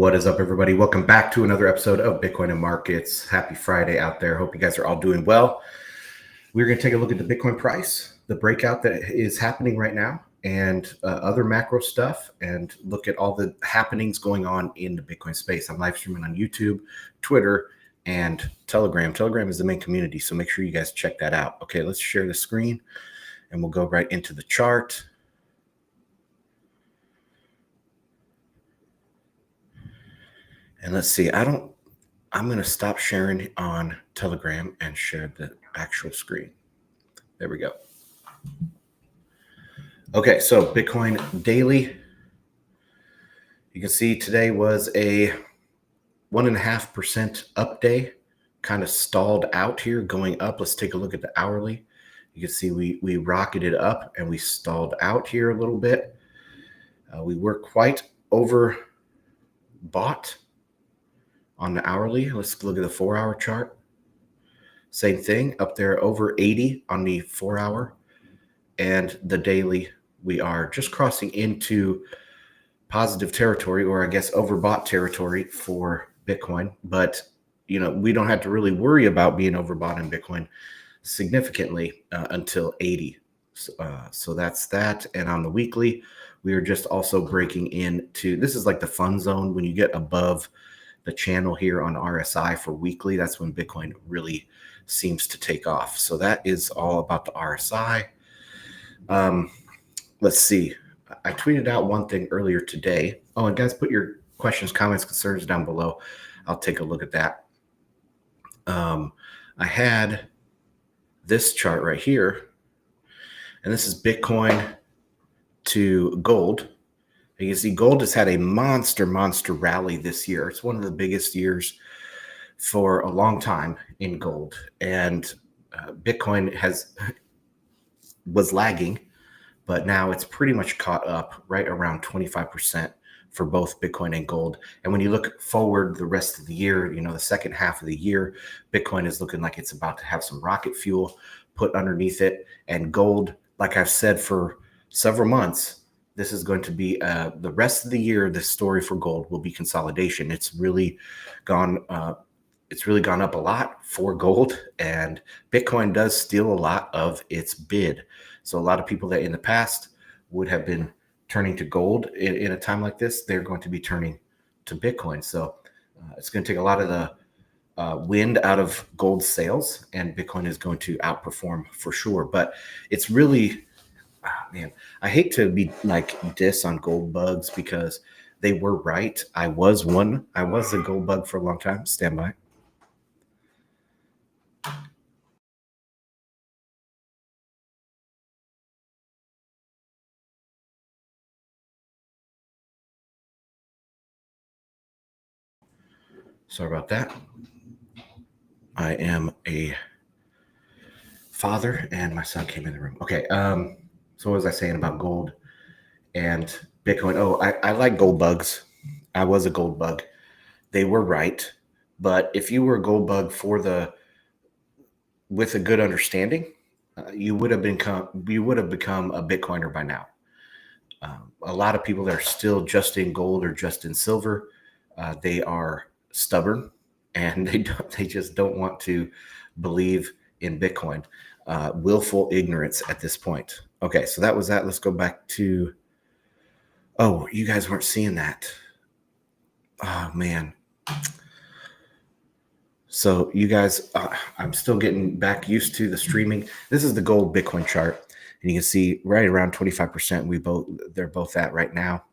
What is up, everybody? Welcome back to another episode of Bitcoin and Markets. Happy Friday out there. Hope you guys are all doing well. We're going to take a look at the Bitcoin price, the breakout that is happening right now, and other macro stuff, and look at all the happenings going on in the Bitcoin space. I'm live streaming on YouTube, Twitter, and Telegram. Telegram is the main community, so make sure you guys check that out. Okay, let's share the screen, and we'll go right into the chart. And let's see, I'm going to stop sharing on Telegram and share the actual screen. There we go. Okay, so Bitcoin daily. You can see today was a 1.5% up day, kind of stalled out here, going up. Let's take a look at the hourly. You can see we rocketed up and we stalled out here a little bit. We were quite overbought on the hourly. Let's look at the 4-hour chart. Same thing up there, over 80 on the 4-hour. And the daily, we are just crossing into positive territory, or I guess overbought territory for Bitcoin. But, we don't have to really worry about being overbought in Bitcoin significantly until 80. So that's that. And on the weekly, we are just also breaking into, this is like the fun zone. When you get above the channel here on RSI for weekly, that's when Bitcoin really seems to take off. So that is all about the RSI. Let's see. I tweeted out one thing earlier today. Oh, and guys, put your questions, comments, concerns down below. I'll take a look at that. I had this chart right here, and this is Bitcoin to gold. You can see gold has had a monster rally this year. It's one of the biggest years for a long time in gold. And Bitcoin was lagging, but now it's pretty much caught up, right around 25% for both Bitcoin and gold. And when you look forward the rest of the year, the second half of the year, Bitcoin is looking like it's about to have some rocket fuel put underneath it. And gold, like I've said for several months, this is going to be the rest of the year. The story for gold will be consolidation. It's really gone up a lot for gold, and Bitcoin does steal a lot of its bid. So a lot of people that in the past would have been turning to gold in a time like this, they're going to be turning to Bitcoin. So it's going to take a lot of the wind out of gold sales, and Bitcoin is going to outperform for sure. But it's really, man, I hate to be like diss on gold bugs because they were right. I was a gold bug for a long time. Stand by. Sorry about that. I am a father and my son came in the room. Okay. So what was I saying about gold and Bitcoin? Oh, I like gold bugs. I was a gold bug. They were right. But if you were a gold bug with a good understanding, you would have become a Bitcoiner by now. A lot of people that are still just in gold or just in silver, they are stubborn and they just don't want to believe in Bitcoin. Willful ignorance at this point. Okay, so that was that. Let's go back to, oh, you guys weren't seeing that. Oh, man. So you guys, I'm still getting back used to the streaming. This is the gold Bitcoin chart, and you can see right around 25%. They're both at right now.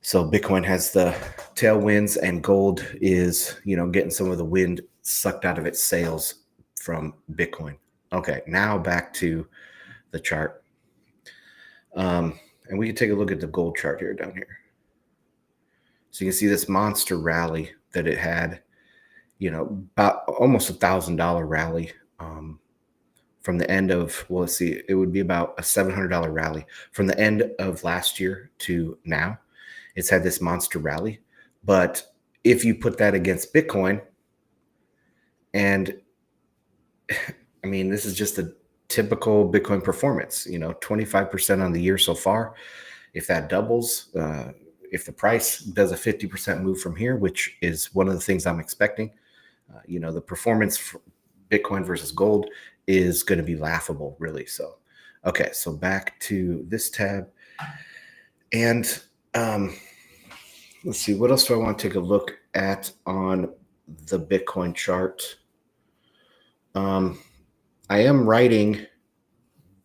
So Bitcoin has the tailwinds, and gold is, getting some of the wind sucked out of its sails from Bitcoin. Okay, now back to the chart. And we can take a look at the gold chart here down here. So you can see this monster rally that it had, about almost $1,000 rally from the end of, well, let's see, it would be about a $700 rally from the end of last year to now. It's had this monster rally. But if you put that against Bitcoin, and I mean, this is just a typical Bitcoin performance, 25% on the year so far. If that doubles, if the price does a 50% move from here, which is one of the things I'm expecting, the performance for Bitcoin versus gold is going to be laughable, really. So, okay, so back to this tab. And let's see, what else do I want to take a look at on the Bitcoin chart? I am writing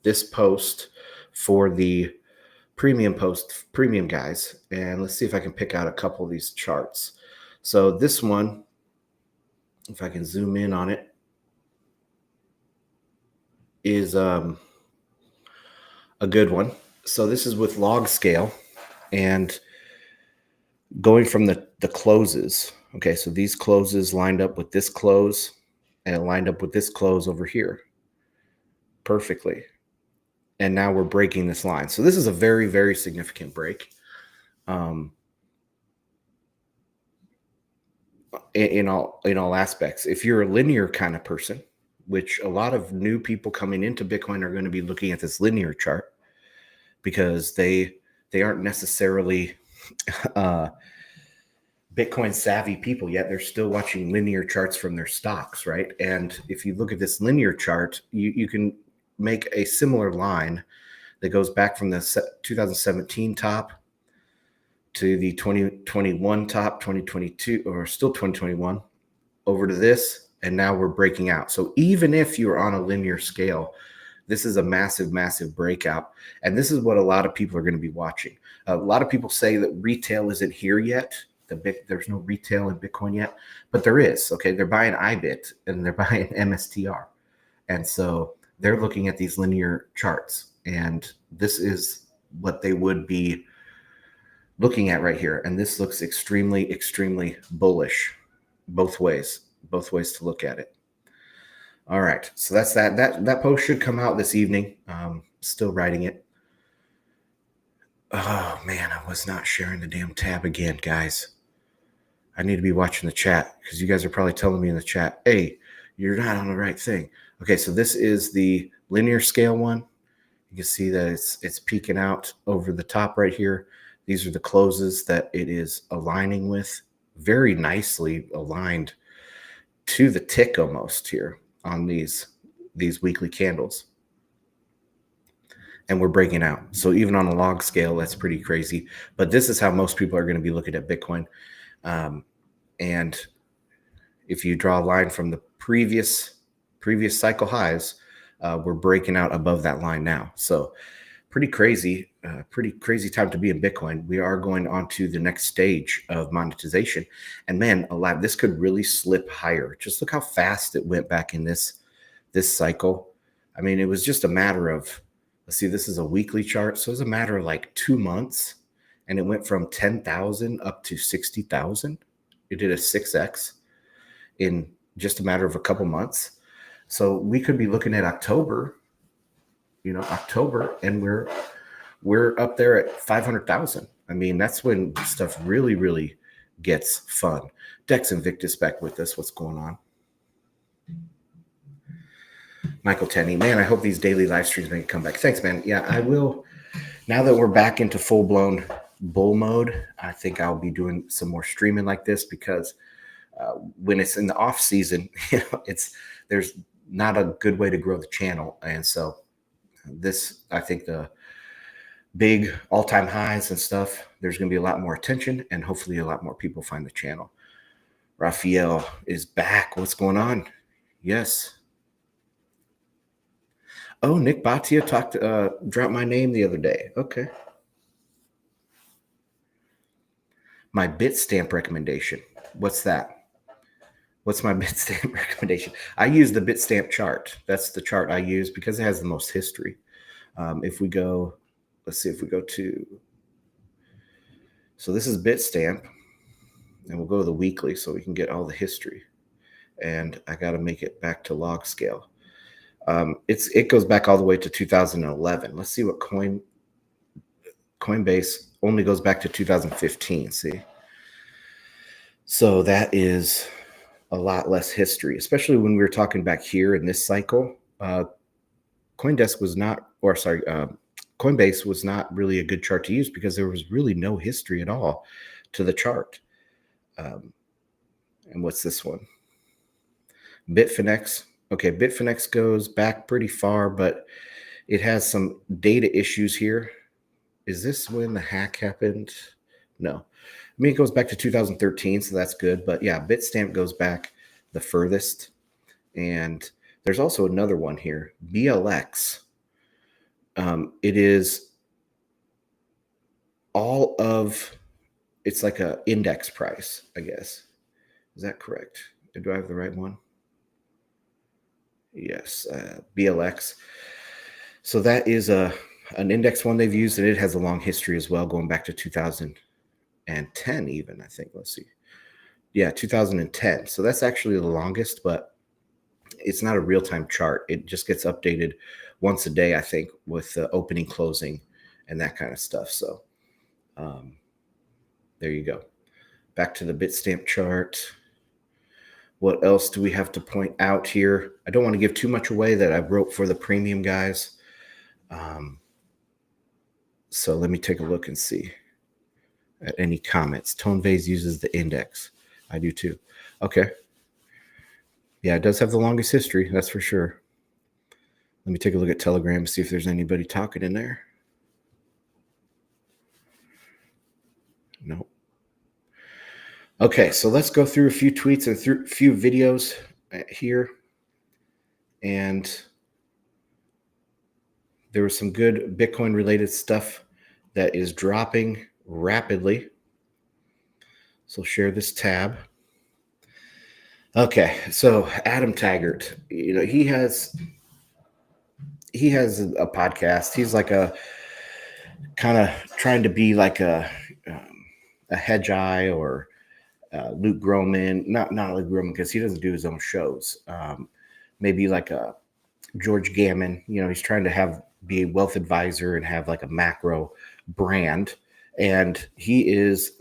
this post for the premium guys, and let's see if I can pick out a couple of these charts. So this one, if I can zoom in on it, is a good one. So this is with log scale and going from the closes. Okay, so these closes lined up with this close and it lined up with this close over here perfectly. And now we're breaking this line. So this is a very, very significant break. In all aspects. If you're a linear kind of person, which a lot of new people coming into Bitcoin are going to be looking at this linear chart because they aren't necessarily Bitcoin savvy people yet. They're still watching linear charts from their stocks, right? And if you look at this linear chart, you can make a similar line that goes back from the 2017 top to the 2021 top, 2022, or still 2021, over to this, and now we're breaking out. So even if you're on a linear scale, this is a massive, massive breakout. And this is what a lot of people are going to be watching. A lot of people say that retail isn't here yet. There's no retail in Bitcoin yet, but there is. Okay, they're buying IBIT and they're buying MSTR. And so they're looking at these linear charts. And this is what they would be looking at right here. And this looks extremely, extremely bullish both ways to look at it. All right, so that's that post should come out this evening. Still writing it. Oh man, I was not sharing the damn tab again, guys. I need to be watching the chat because you guys are probably telling me in the chat, hey, you're not on the right thing. Okay, so this is the linear scale one. You can see that it's peeking out over the top right here. These are the closes that it is aligning with, very nicely aligned to the tick almost here on these weekly candles. And we're breaking out. So even on a log scale, that's pretty crazy. But this is how most people are going to be looking at Bitcoin. And if you draw a line from the previous cycle highs, we're breaking out above that line now. So pretty crazy time to be in Bitcoin. We are going on to the next stage of monetization. And man, this could really slip higher. Just look how fast it went back in this cycle. I mean, it was just a matter of, let's see, this is a weekly chart. So it was a matter of like 2 months and it went from 10,000 up to 60,000. It did a 6X in just a matter of a couple months. So we could be looking at October, and we're up there at 500,000. I mean, that's when stuff really, really gets fun. Dex Invictus back with us. What's going on? Michael Tenney, man, I hope these daily live streams make a comeback. Thanks, man. Yeah, I will. Now that we're back into full-blown bull mode, I think I'll be doing some more streaming like this because when it's in the off season, there's not a good way to grow the channel. And so this, I think the big all-time highs and stuff, there's going to be a lot more attention and hopefully a lot more people find the channel. Raphael is back. What's going on? Yes. Oh, Nick Bhatia dropped my name the other day. Okay. My Bitstamp recommendation. What's that? What's my Bitstamp recommendation? I use the Bitstamp chart. That's the chart I use because it has the most history. If we go, let's see if we go to, so this is Bitstamp, and we'll go to the weekly so we can get all the history. And I got to make it back to log scale. It goes back all the way to 2011. Let's see what Coinbase only goes back to 2015. See, so that is a lot less history, especially when we were talking back here in this cycle. Coindesk was not, or sorry, Coinbase was not really a good chart to use because there was really no history at all to the chart. And what's this one? Bitfinex. Okay, Bitfinex goes back pretty far, but it has some data issues here. Is this when the hack happened? No. I mean, it goes back to 2013, so that's good. But yeah, Bitstamp goes back the furthest. And there's also another one here, BLX. It is all of, it's like a index price, I guess. Is that correct? Do I have the right one? Yes, BLX. So that is an index one they've used, and it has a long history as well, going back to 2010 even, I think. Let's see. Yeah, 2010. So that's actually the longest, but it's not a real-time chart. It just gets updated once a day, I think, with the opening, closing, and that kind of stuff. So there you go. Back to the Bitstamp chart. What else do we have to point out here? I don't want to give too much away that I wrote for the premium guys. So let me take a look and see at any comments. Tone Vase uses the index. I do too. Okay. Yeah, it does have the longest history, that's for sure. Let me take a look at Telegram, see if there's anybody talking in there. Nope. Okay, so let's go through a few tweets and through a few videos here. And there was some good Bitcoin related stuff that is dropping rapidly. So share this tab. Okay, so Adam Taggart, he has a podcast. He's like a kind of trying to be like a Hedgeye or Luke Groman, not Luke Groman because he doesn't do his own shows. Maybe like a George Gammon. He's trying to be a wealth advisor and have like a macro brand. And he is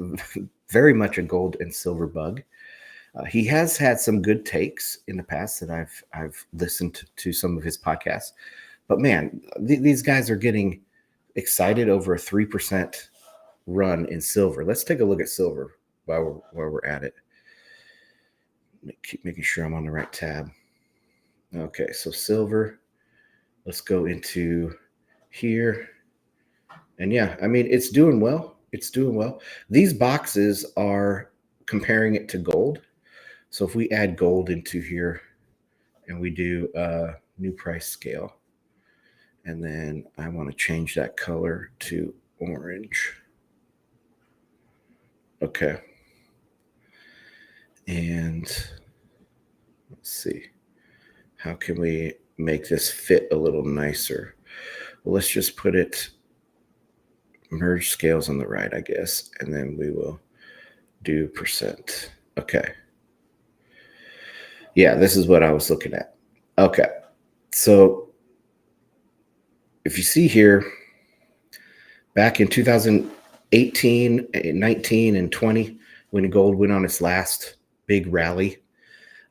very much a gold and silver bug. He has had some good takes in the past that I've listened to some of his podcasts. But man, these guys are getting excited over a 3% run in silver. Let's take a look at silver while we're at it. Keep making sure I'm on the right tab. Okay, so silver. Let's go into here. And yeah, I mean, it's doing well. It's doing well. These boxes are comparing it to gold. So if we add gold into here and we do a new price scale, and then I want to change that color to orange. Okay. And let's see. How can we make this fit a little nicer? Well, let's just put it merge scales on the right, I guess. And then we will do percent. Okay. Yeah, this is what I was looking at. Okay. So if you see here, back in 2018, 19, and 20, when gold went on its last big rally,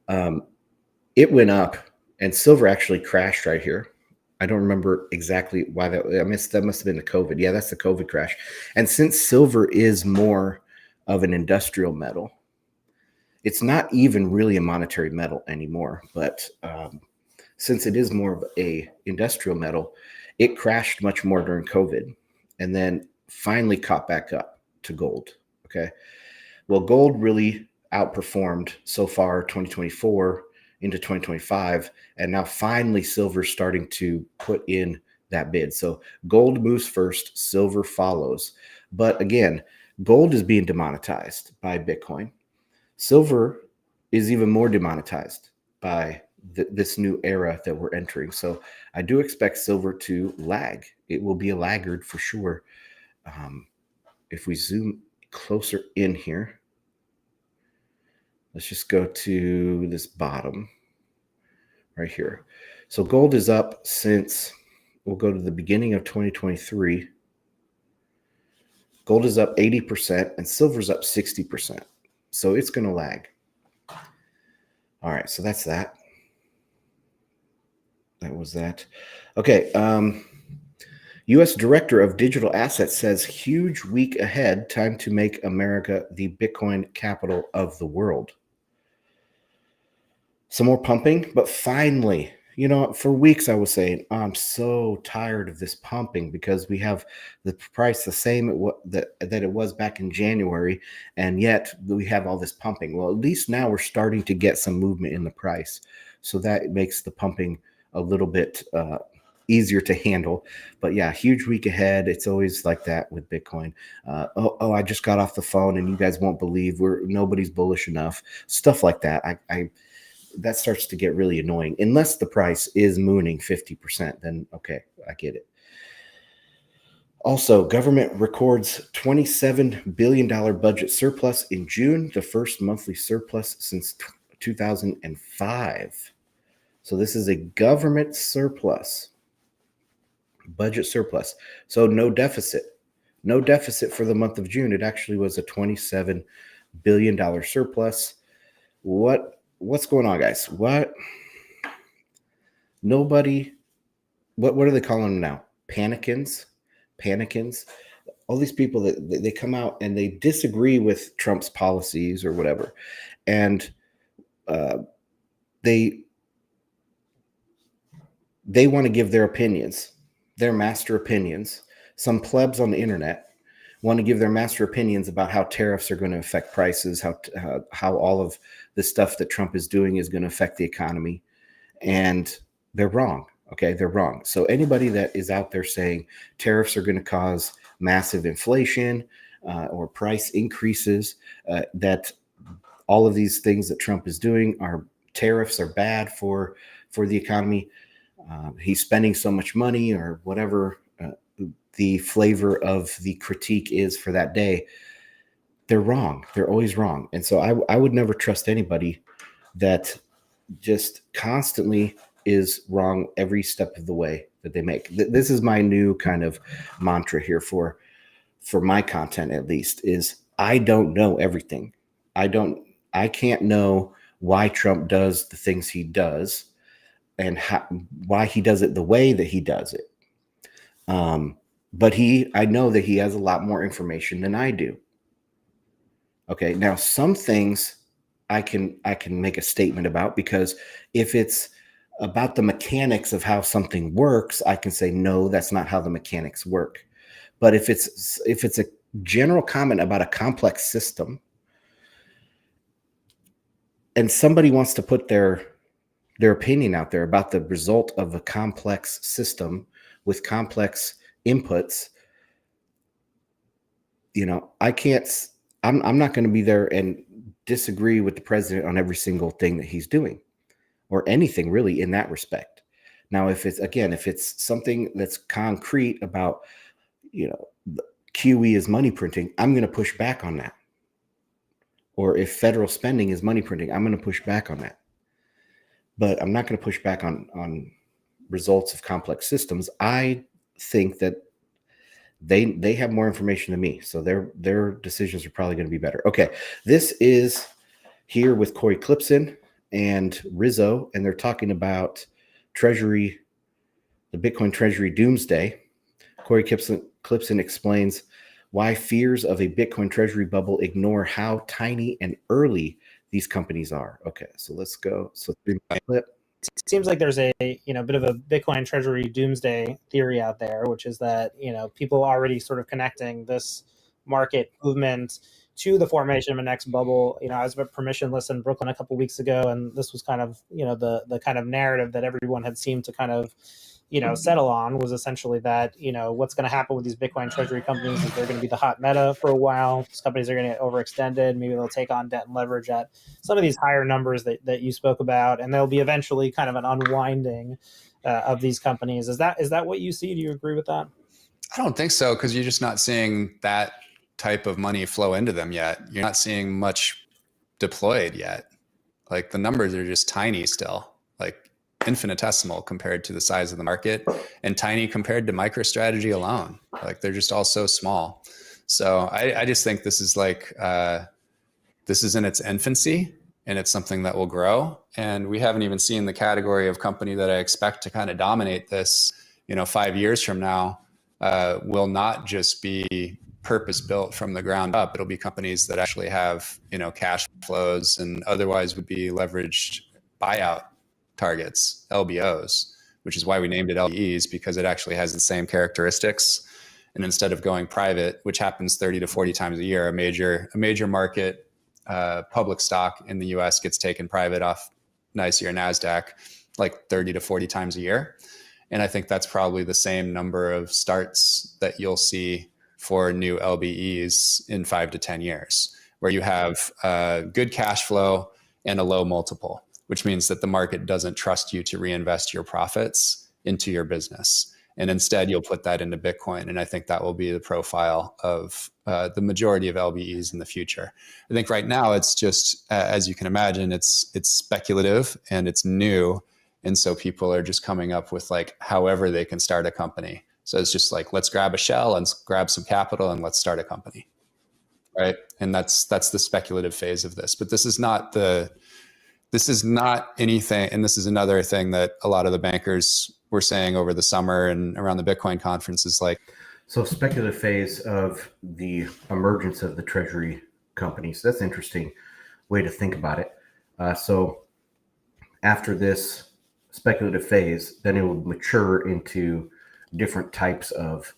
it went up and silver actually crashed right here. I don't remember exactly why that must have been the COVID. Yeah, that's the COVID crash. And since silver is more of an industrial metal, it's not even really a monetary metal anymore. But since it is more of a industrial metal, it crashed much more during COVID and then finally caught back up to gold. Okay. Well, gold really outperformed so far 2024 into 2025. And now finally silver's starting to put in that bid. So gold moves first, silver follows. But again, gold is being demonetized by Bitcoin. Silver is even more demonetized by this new era that we're entering. So I do expect silver to lag. It will be a laggard for sure. If we zoom closer in here, let's just go to this bottom right here. So gold is up since, we'll go to the beginning of 2023. Gold is up 80% and silver's up 60%. So it's going to lag. All right, so that's that. That was that. Okay. U.S. Director of Digital Assets says huge week ahead, time to make America the Bitcoin capital of the world. Some more pumping, but finally, for weeks I was saying, I'm so tired of this pumping because we have the price the same that it was back in January, and yet we have all this pumping. Well, at least now we're starting to get some movement in the price, so that makes the pumping a little bit easier to handle. But yeah, huge week ahead. It's always like that with Bitcoin. I just got off the phone, and you guys won't believe nobody's bullish enough. Stuff like that. I that starts to get really annoying. Unless the price is mooning 50%, then okay, I get it. Also, government records $27 billion budget surplus in June, the first monthly surplus since 2005. So this is a government surplus, budget surplus. So no deficit for the month of June. It actually was a $27 billion surplus. What's going on, guys? What are they calling them now? Panicans. All these people that they come out and they disagree with Trump's policies or whatever, and they want to give their opinions, their master opinions. Some plebs on the internet want to give their master opinions about how tariffs are going to affect prices, how all of the stuff that Trump is doing is going to affect the economy. And they're wrong. Okay, they're wrong. So anybody that is out there saying tariffs are going to cause massive inflation or price increases, that all of these things that Trump is doing tariffs are bad for the economy. He's spending so much money or whatever the flavor of the critique is for that day. They're wrong. They're always wrong. And so I would never trust anybody that just constantly is wrong every step of the way that they make. This is my new kind of mantra here for my content, at least, is I don't know everything. I can't know why Trump does the things he does and why he does it the way that he does it. But I know that he has a lot more information than I do. Okay, now some things I can make a statement about, because if it's about the mechanics of how something works, I can say, no, that's not how the mechanics work. But if it's a general comment about a complex system and somebody wants to put their opinion out there about the result of a complex system with complex inputs, I'm not going to be there and disagree with the president on every single thing that he's doing or anything really in that respect. Now, if it's something that's concrete about, QE is money printing, I'm going to push back on that. Or if federal spending is money printing, I'm going to push back on that. But I'm not going to push back on results of complex systems. I think that they have more information than me, so their decisions are probably going to be better. Okay, this is here with Corey Clipson and Rizzo, and they're talking about Treasury, the Bitcoin Treasury doomsday. Corey Clipson explains why fears of a Bitcoin Treasury bubble ignore how tiny and early these companies are. Okay, so let's go. So clip. It seems like there's a bit of a Bitcoin Treasury doomsday theory out there, which is that people already sort of connecting this market movement to the formation of a next bubble. I was at permissionless in Brooklyn a couple of weeks ago, and this was kind of the kind of narrative that everyone had seemed to kind of settle on, was essentially that what's going to happen with these Bitcoin Treasury companies is they're going to be the hot meta for a while. These companies are going to get overextended. Maybe they'll take on debt and leverage at some of these higher numbers that you spoke about, and there'll be eventually kind of an unwinding of these companies. Is that what you see? Do you agree with that? I don't think so, because you're just not seeing that type of money flow into them yet. You're not seeing much deployed yet. Like, the numbers are just tiny still, like infinitesimal compared to the size of the market, and tiny compared to MicroStrategy alone. Like, they're just all so small. So I just think this is like, this is in its infancy, and it's something that will grow. And we haven't even seen the category of company that I expect to kind of dominate this, 5 years from now, will not just be purpose built from the ground up. It'll be companies that actually have, cash flows and otherwise would be leveraged buyout targets, LBOs, which is why we named it LBEs, because it actually has the same characteristics. And instead of going private, which happens 30 to 40 times a year, a major market public stock in the US gets taken private off NYSE or NASDAQ like 30 to 40 times a year. And I think that's probably the same number of starts that you'll see for new LBEs in 5 to 10 years, where you have good cash flow and a low multiple, which means that the market doesn't trust you to reinvest your profits into your business. And instead, you'll put that into Bitcoin. And I think that will be the profile of the majority of LBEs in the future. I think right now it's just, as you can imagine, it's speculative and it's new. And so people are just coming up with like however they can start a company. So it's just like, let's grab a shell and grab some capital and let's start a company. Right. And that's the speculative phase of this. But this is not anything. And this is another thing that a lot of the bankers were saying over the summer and around the Bitcoin conference is like. So speculative phase of the emergence of the treasury companies. That's an interesting way to think about it. So after this speculative phase, then it will mature into different types of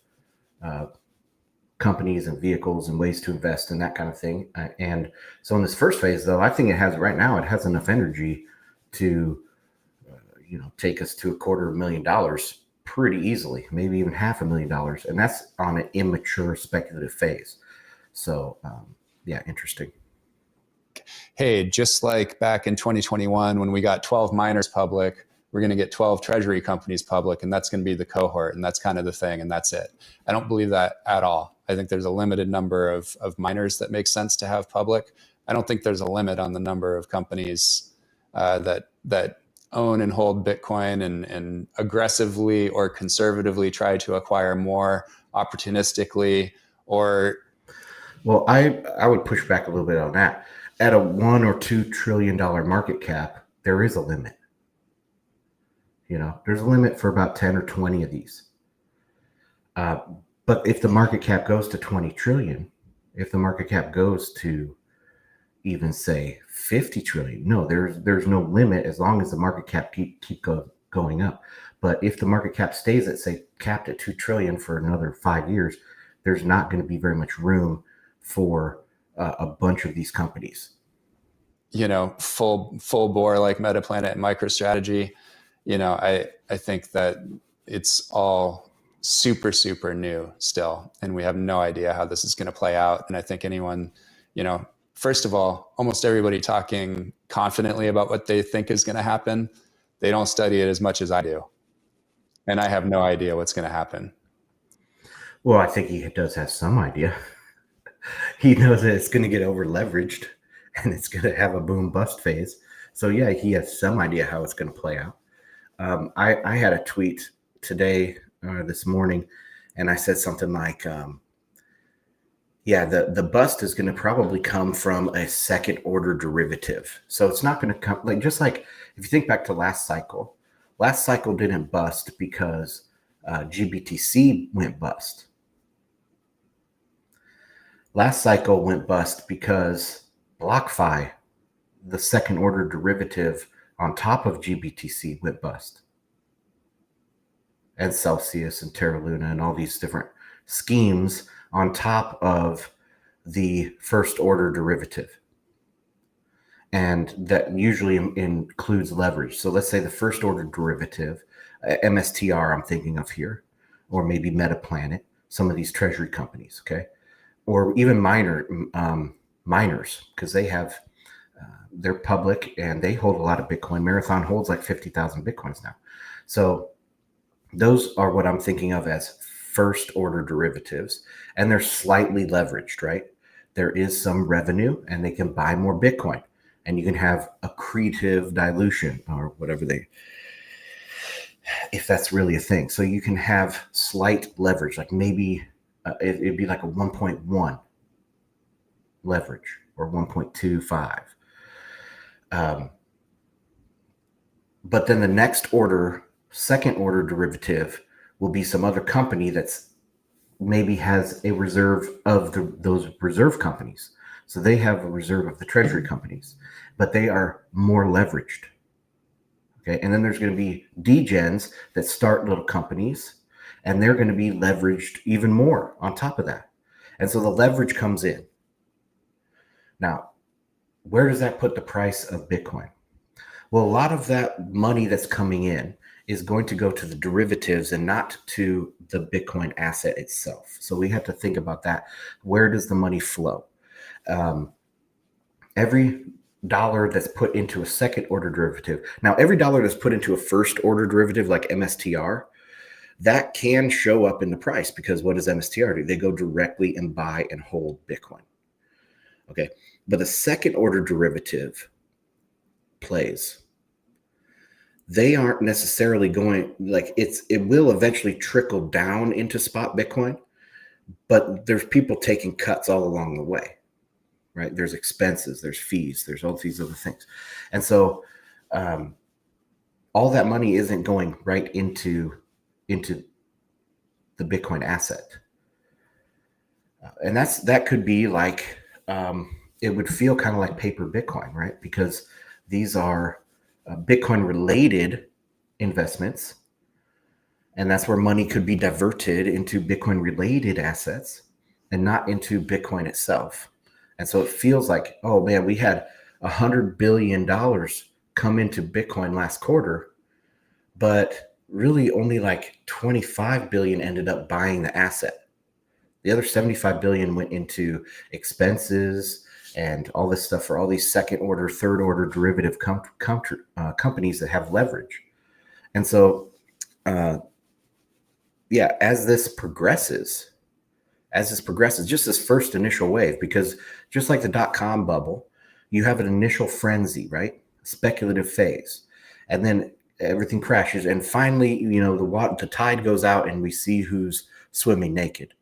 companies and vehicles and ways to invest and that kind of thing. And so in this first phase, though, I think it has enough energy to, take us to $250,000 pretty easily, maybe even $500,000. And that's on an immature speculative phase. So, interesting. Hey, just like back in 2021, when we got 12 miners public, we're going to get 12 treasury companies public, and that's going to be the cohort, and that's kind of the thing, and that's it. I don't believe that at all. I think there's a limited number of miners that make sense to have public. I don't think there's a limit on the number of companies that own and hold Bitcoin and aggressively or conservatively try to acquire more opportunistically or. Well, I would push back a little bit on that. At a $1 or $2 trillion market cap, there is a limit. There's a limit for about 10 or 20 of these. But if the market cap goes to 20 trillion, if the market cap goes to even say 50 trillion, no, there's no limit as long as the market cap keep going up. But if the market cap stays at, say, capped at 2 trillion for another 5 years, there's not going to be very much room for a bunch of these companies. Full bore like MetaPlanet and MicroStrategy. I think that it's all super, super new still, and we have no idea how this is going to play out. And I think anyone, first of all, almost everybody talking confidently about what they think is going to happen, they don't study it as much as I do. And I have no idea what's going to happen. Well, I think he does have some idea. He knows that it's going to get over leveraged and it's going to have a boom bust phase. So yeah, he has some idea how it's going to play out. I had a tweet today, this morning, and I said something like, the bust is going to probably come from a second order derivative. So it's not going to come just like if you think back to last cycle didn't bust because GBTC went bust. Last cycle went bust because BlockFi, the second order derivative on top of GBTC, went bust. And Celsius and Terra Luna and all these different schemes on top of the first order derivative. And that usually includes leverage. So let's say the first order derivative, MSTR I'm thinking of here, or maybe MetaPlanet, some of these treasury companies, okay? Or even miners, because they have, they're public and they hold a lot of Bitcoin. Marathon holds like 50,000 Bitcoins now. So those are what I'm thinking of as first order derivatives, and they're slightly leveraged, right? There is some revenue and they can buy more Bitcoin, and you can have accretive dilution or whatever if that's really a thing. So you can have slight leverage, like maybe it'd be like a 1.1 leverage or 1.25. But then the next order, second order derivative will be some other company that's maybe has a reserve of those reserve companies. So they have a reserve of the treasury companies, but they are more leveraged. Okay. And then there's going to be degens that start little companies, and they're going to be leveraged even more on top of that. And so the leverage comes in. Now, where does that put the price of Bitcoin? Well, a lot of that money that's coming in is going to go to the derivatives and not to the Bitcoin asset itself. So we have to think about that. Where does the money flow? Every dollar that's put into a second order derivative. Now, every dollar that's put into a first order derivative like MSTR, that can show up in the price, because what does MSTR do? They go directly and buy and hold Bitcoin. Okay. But the second order derivative plays, they aren't necessarily going, like, it will eventually trickle down into spot Bitcoin, but there's people taking cuts all along the way, right? There's expenses, there's fees, there's all these other things. And so all that money isn't going right into the Bitcoin asset. And that could be like, it would feel kind of like paper Bitcoin, right? Because these are Bitcoin related investments. And that's where money could be diverted into Bitcoin related assets and not into Bitcoin itself. And so it feels like, oh man, we had $100 billion come into Bitcoin last quarter, but really only like 25 billion ended up buying the asset. The other 75 billion went into expenses and all this stuff for all these second order, third order derivative companies that have leverage. And so, as this progresses, just this first initial wave, because just like the dot-com bubble, you have an initial frenzy, right? Speculative phase. And then everything crashes. And finally, the tide goes out and we see who's swimming naked.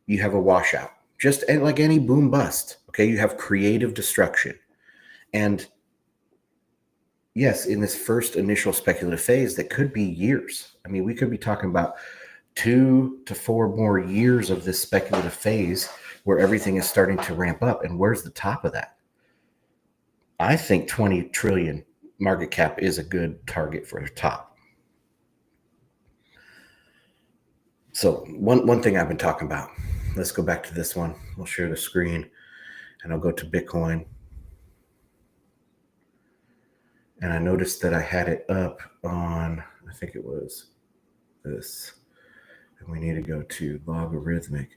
You have a washout, just like any boom bust. Okay. You have creative destruction. And yes, in this first initial speculative phase, that could be years. I mean, we could be talking about 2 to 4 more years of this speculative phase where everything is starting to ramp up. And where's the top of that? I think 20 trillion market cap is a good target for the top. So one thing I've been talking about, let's go back to this one. We'll share the screen and I'll go to Bitcoin. And I noticed that I had it up on, I think it was this. And we need to go to logarithmic.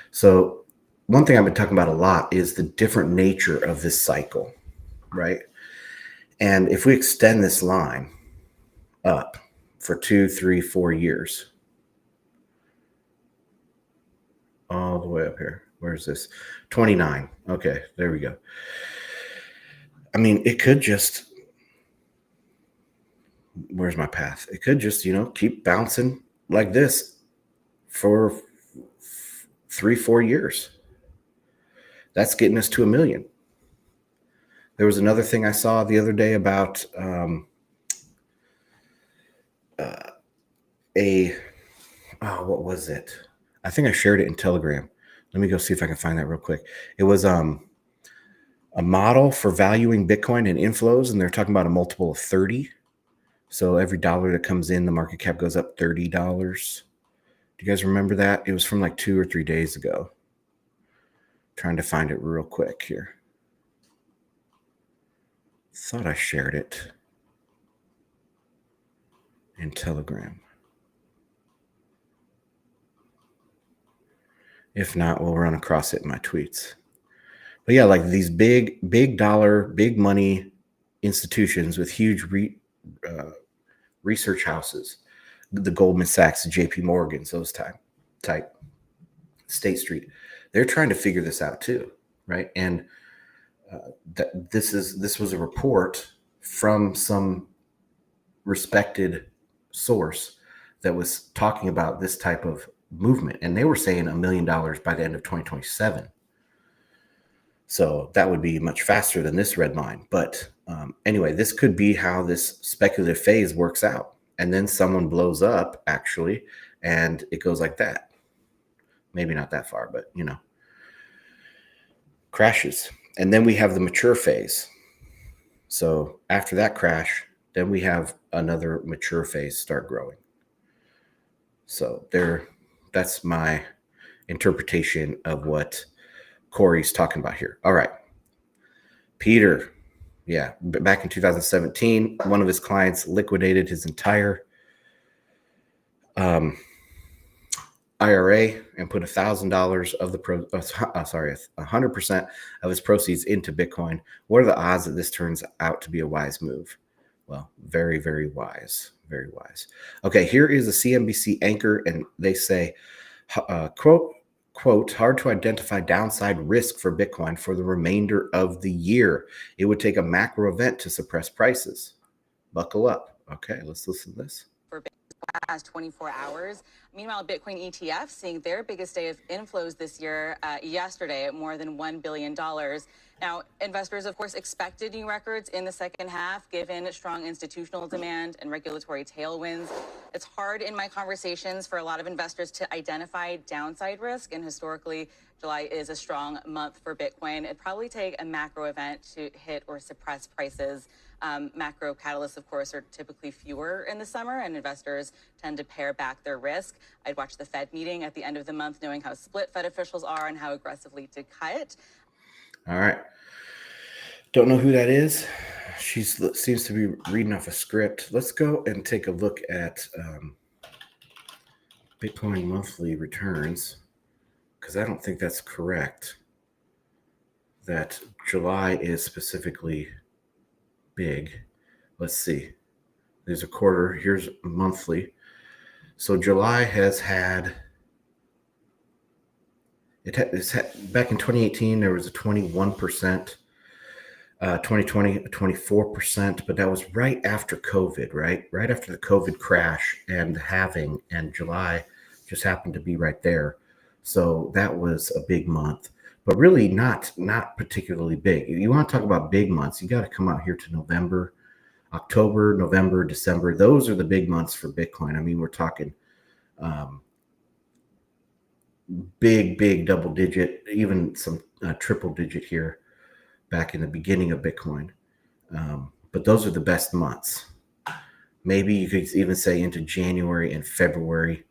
So one thing I've been talking about a lot is the different nature of this cycle, right? And if we extend this line up for 2, 3, 4 years, all the way up here. Where's this? 29. Okay, there we go. I mean, it could just, where's my path? It could just, keep bouncing like this for 3, 4 years. That's getting us to 1 million. There was another thing I saw the other day about what was it? I think I shared it in Telegram. Let me go see if I can find that real quick. It was a model for valuing Bitcoin and inflows, and they're talking about a multiple of 30. So every dollar that comes in, the market cap goes up $30. Do you guys remember that? It was from like 2 or 3 days ago. Trying to find it real quick here. Thought I shared it in Telegram. If not, we'll run across it in my tweets. But yeah, like these big dollar, big money institutions with huge research houses, the Goldman Sachs, the JP Morgans, those type, State Street, they're trying to figure this out too, right? And this was a report from some respected source that was talking about this type of movement, and they were saying $1 million by the end of 2027. So that would be much faster than this red line. But anyway, this could be how this speculative phase works out. And then someone blows up actually and it goes like that. Maybe not that far, but crashes. And then we have the mature phase. So after that crash, then we have another mature phase start growing. So that's my interpretation of what Corey's talking about here. All right. Peter. Yeah. Back in 2017, one of his clients liquidated his entire IRA and put $1,000 of the 100% of his proceeds into Bitcoin. What are the odds that this turns out to be a wise move? Well, very, very wise. Very wise. Okay, here is a CNBC anchor, and they say, quote, hard to identify downside risk for Bitcoin for the remainder of the year. It would take a macro event to suppress prices. Buckle up. Okay, let's listen to this. Past 24 hours. Meanwhile, Bitcoin ETFs seeing their biggest day of inflows this year yesterday at more than $1 billion. Now, investors, of course, expected new records in the second half, given strong institutional demand and regulatory tailwinds. It's hard in my conversations for a lot of investors to identify downside risk, and historically, July is a strong month for Bitcoin. It'd probably take a macro event to hit or suppress prices. Macro catalysts, of course, are typically fewer in the summer, and investors tend to pare back their risk. I'd watch the Fed meeting at the end of the month, knowing how split Fed officials are and how aggressively to cut. All right. Don't know who that is. She seems to be reading off a script. Let's go and take a look at Bitcoin monthly returns, because I don't think that's correct. That July is specifically big. Let's see. There's a quarter. Here's monthly. So July has had back in 2018 there was a 21%, 2020 a 24%, but that was right after COVID, right after the COVID crash and the halving, and July just happened to be right there. So that was a big month, but really not particularly big. If you want to talk about big months, you got to come out here to November, October, November, December. Those are the big months for Bitcoin. I mean, we're talking big double digit, even some triple digit here back in the beginning of Bitcoin. But those are the best months. Maybe you could even say into January and February,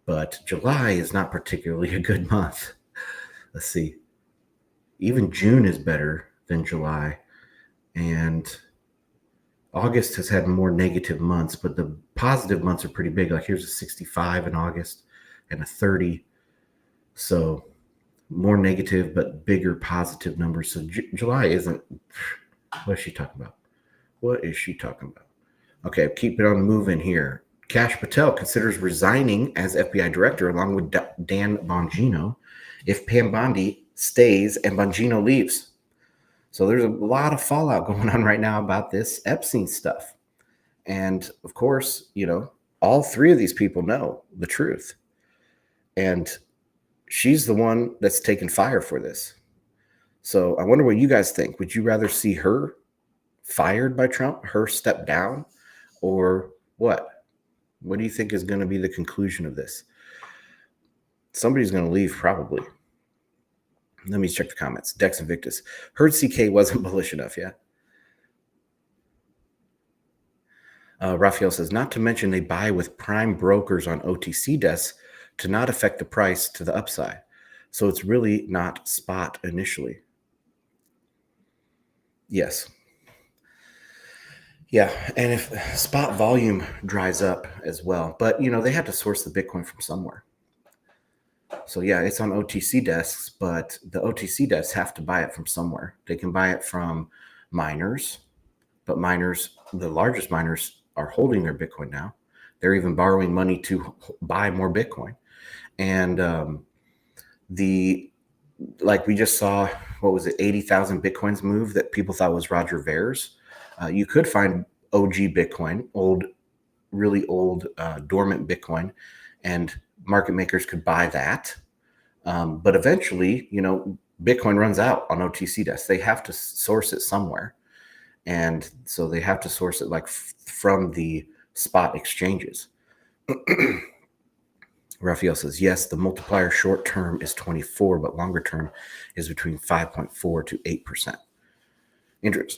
but July is not particularly a good month. Let's see. Even June is better than July, and August has had more negative months, but the positive months are pretty big. Like here's a 65 in August and a 30. So more negative, but bigger positive numbers. So July isn't, what is she talking about? Okay, keep it on moving here. Kash Patel considers resigning as FBI director along with Dan Bongino if Pam Bondi stays and Bongino leaves. So there's a lot of fallout going on right now about this Epstein stuff. And of course, all three of these people know the truth. And she's the one that's taken fire for this. So I wonder what you guys think. Would you rather see her fired by Trump, her step down, or what? What do you think is going to be the conclusion of this? Somebody's going to leave probably. Let me check the comments. Dex Invictus. Heard CK wasn't bullish enough, yeah? Raphael says, not to mention they buy with prime brokers on OTC desks to not affect the price to the upside. So it's really not spot initially. Yes. Yeah, and if spot volume dries up as well, but they have to source the Bitcoin from somewhere. So yeah, it's on OTC desks, but the OTC desks have to buy it from somewhere. They can buy it from miners, but the largest miners are holding their Bitcoin now. They're even borrowing money to buy more Bitcoin. And we just saw, 80,000 Bitcoins move that people thought was Roger Ver's. You could find OG Bitcoin, really old dormant Bitcoin, and market makers could buy that. But eventually, Bitcoin runs out on OTC desks. They have to source it somewhere. And so they have to source it from the spot exchanges. Raphael says, yes, the multiplier short term is 24, but longer term is between 5.4 to 8%.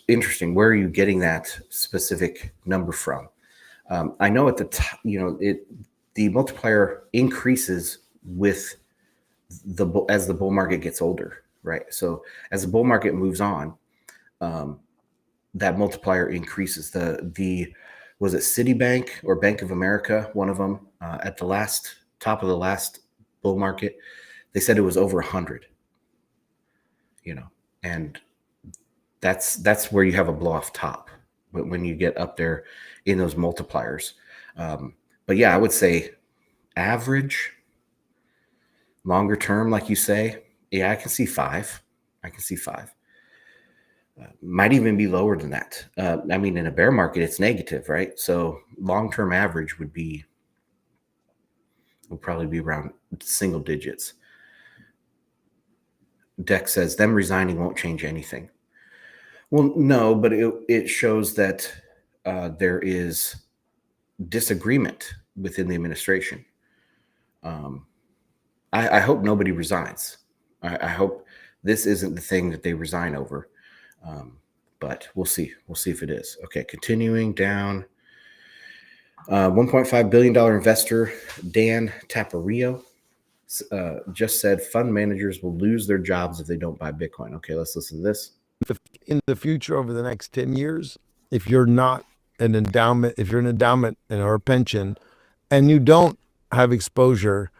Interesting. Where are you getting that specific number from? I know at the top, the multiplier increases with as the bull market gets older, right? So as the bull market moves on, that multiplier increases. The was it Citibank or Bank of America? One of them at the top of the last bull market, they said it was over 100. And that's where you have a blow off top when you get up there in those multipliers. But yeah, I would say average, longer term, like you say, yeah, I can see 5. Might even be lower than that. I mean, in a bear market, it's negative, right? So long-term average would probably be around single digits. Dex says them resigning won't change anything. Well, no, but it shows that there is disagreement within the administration. I hope nobody resigns. I hope this isn't the thing that they resign over. But we'll see. We'll see if it is. Okay, continuing down. $1.5 billion investor Dan Tapario just said fund managers will lose their jobs if they don't buy Bitcoin. Okay, let's listen to this. In the future, over the next 10 years, if you're not an endowment, if you're an endowment or a pension, and you don't have exposure,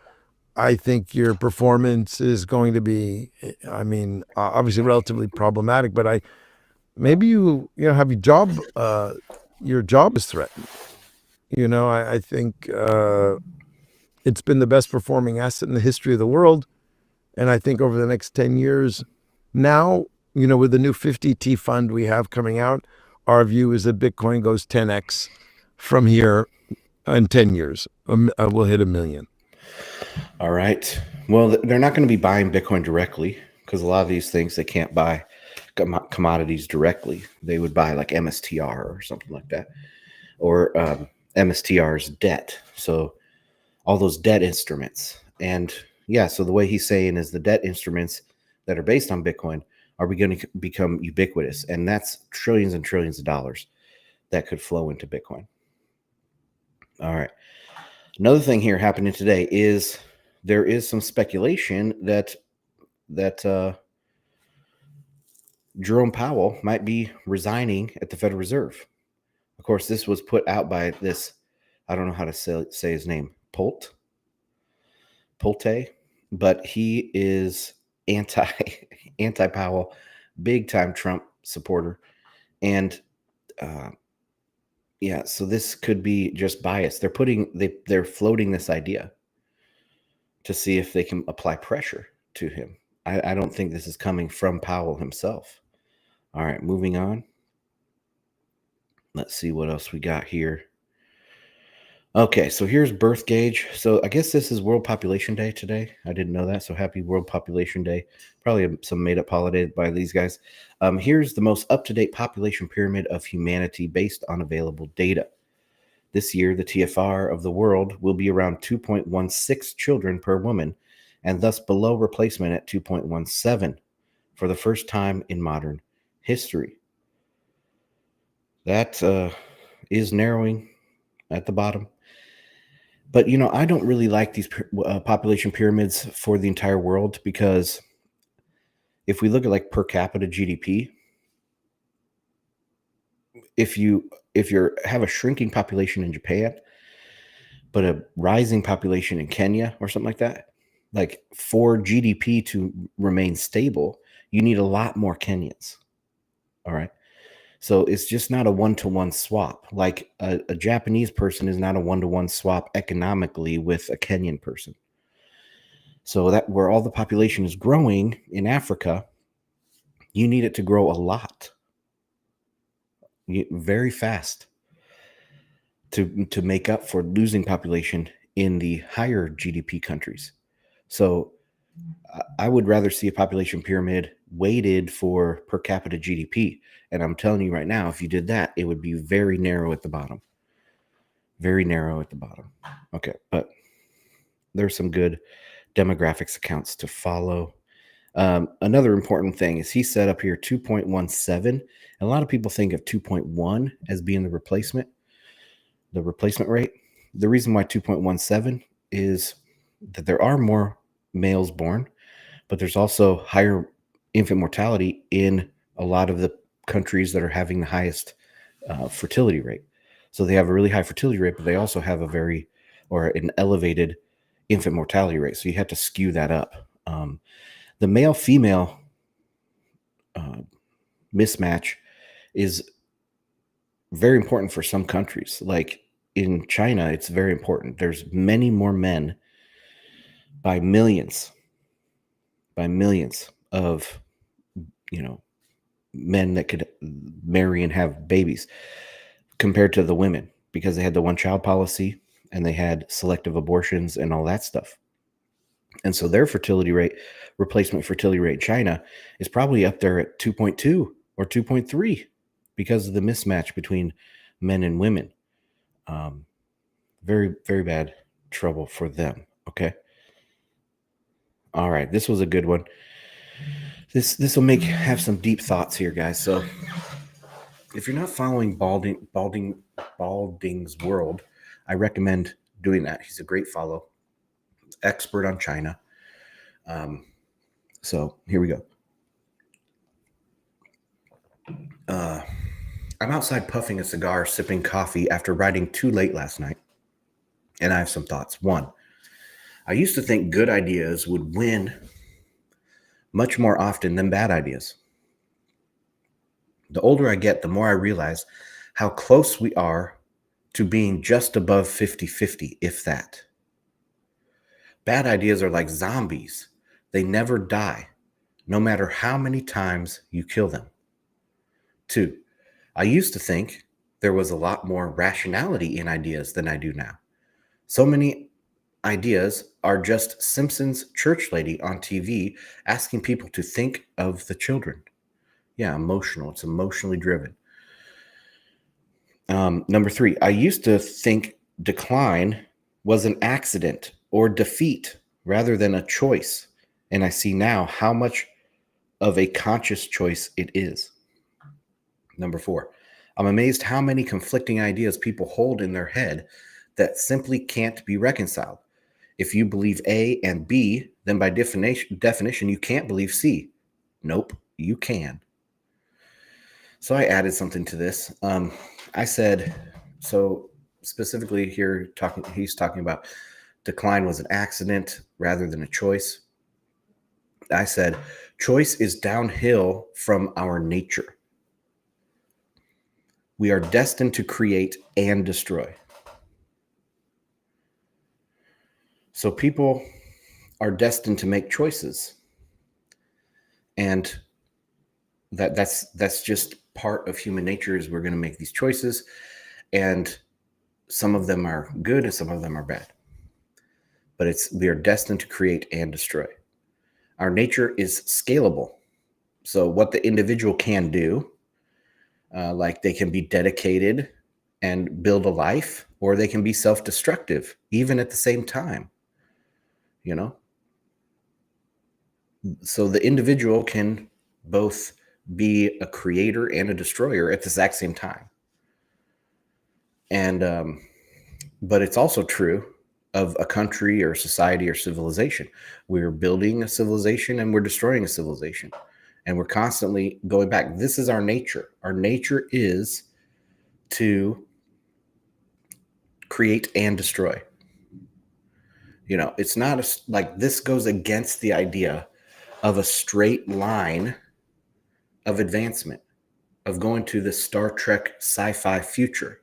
I think your performance is going to be, I mean, obviously relatively problematic, but maybe you have your job is threatened. I think it's been the best performing asset in the history of the world. And I think over the next 10 years, now, with the new 50T fund we have coming out, our view is that Bitcoin goes 10x from here in 10 years. We'll hit 1 million. All right. Well, they're not going to be buying Bitcoin directly because a lot of these things, they can't buy commodities directly. They would buy like MSTR or something like that, or MSTR's debt. So all those debt instruments. And yeah, so the way he's saying is the debt instruments that are based on Bitcoin are going to become ubiquitous. And that's trillions and trillions of dollars that could flow into Bitcoin. All right. Another thing here happening today is there is some speculation that Jerome Powell might be resigning at the Federal Reserve. Of course, this was put out by this, I don't know how to say his name, Polte, but he is anti-Powell, big time Trump supporter. And yeah, so this could be just bias. They're floating this idea to see if they can apply pressure to him. I don't think this is coming from Powell himself. All right, moving on. Let's see what else we got here. Okay, so here's birth gauge. So I guess this is World Population Day today. I didn't know that. So happy World Population Day. Probably some made up holiday by these guys. Here's the most up-to-date population pyramid of humanity based on available data. This year, the TFR of the world will be around 2.16 children per woman, and thus below replacement at 2.17 for the first time in modern history. That is narrowing at the bottom. But, I don't really like these population pyramids for the entire world, because if we look at like per capita GDP, if you have a shrinking population in Japan, but a rising population in Kenya or something like that, like for GDP to remain stable, you need a lot more Kenyans. All right. So it's just not a one-to-one swap. Like a Japanese person is not a one-to-one swap economically with a Kenyan person. So that where all the population is growing in Africa, you need it to grow a lot, very fast, to make up for losing population in the higher GDP countries. So I would rather see a population pyramid weighted for per capita GDP. And I'm telling you right now, if you did that, it would be very narrow at the bottom. Very narrow at the bottom. Okay, but there's some good demographics accounts to follow. Another important thing is he set up here 2.17. A lot of people think of 2.1 as being the replacement rate. The reason why 2.17 is that there are more males born, but there's also higher infant mortality in a lot of the countries that are having the highest fertility rate. So they have a really high fertility rate, but they also have an elevated infant mortality rate. So you have to skew that up. The male-female mismatch is very important for some countries. Like in China, it's very important. There's many more men by millions of, men that could marry and have babies compared to the women, because they had the one-child policy and they had selective abortions and all that stuff. And so their replacement fertility rate in China is probably up there at 2.2 or 2.3 because of the mismatch between men and women. Very, very bad trouble for them. Okay. All right. This was a good one. This will have some deep thoughts here, guys. So if you're not following Balding's World, I recommend doing that. He's a great follow. Expert on China. So here we go. I'm outside puffing a cigar, sipping coffee after riding too late last night. And I have some thoughts. One, I used to think good ideas would win much more often than bad ideas. The older I get, the more I realize how close we are to being just above 50-50, if that. Bad ideas are like zombies. They never die, no matter how many times you kill them. 2, I used to think there was a lot more rationality in ideas than I do now. So many ideas are just Simpsons church lady on TV asking people to think of the children. Yeah, emotional. It's emotionally driven. Number 3, I used to think decline was an accident or defeat rather than a choice. And I see now how much of a conscious choice it is. Number 4, I'm amazed how many conflicting ideas people hold in their head that simply can't be reconciled. If you believe A and B, then by definition, you can't believe C. Nope, you can. So I added something to this. I said, so specifically here, he's talking about decline was an accident rather than a choice. I said, choice is downhill from our nature. We are destined to create and destroy. So people are destined to make choices. And that's just part of human nature, is we're going to make these choices, and some of them are good and some of them are bad. But we are destined to create and destroy. Our nature is scalable. So what the individual can do, like they can be dedicated and build a life, or they can be self-destructive, even at the same time. So the individual can both be a creator and a destroyer at the exact same time. And but it's also true of a country or society or civilization. We're building a civilization and we're destroying a civilization, and we're constantly going back. This is our nature. Our nature is to create and destroy. It's not like this goes against the idea of a straight line of advancement, of going to the Star Trek sci-fi future,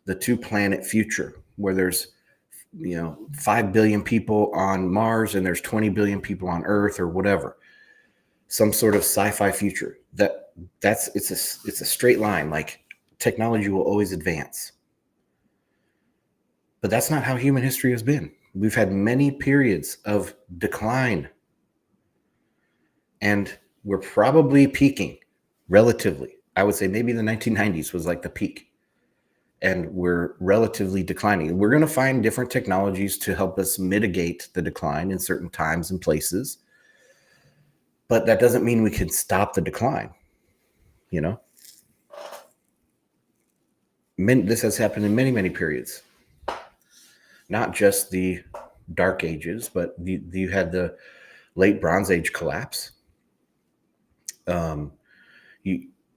the 2-planet future, where there's 5 billion people on Mars and there's 20 billion people on Earth, or whatever, some sort of sci-fi future. It's a straight line. Like, technology will always advance, but that's not how human history has been. We've had many periods of decline, and we're probably peaking relatively. I would say maybe the 1990s was like the peak. and we're relatively declining. We're going to find different technologies to help us mitigate the decline in certain times and places, but that doesn't mean we can stop the decline. You know, this has happened in many periods, not just the Dark Ages, but you had the late Bronze Age collapse. And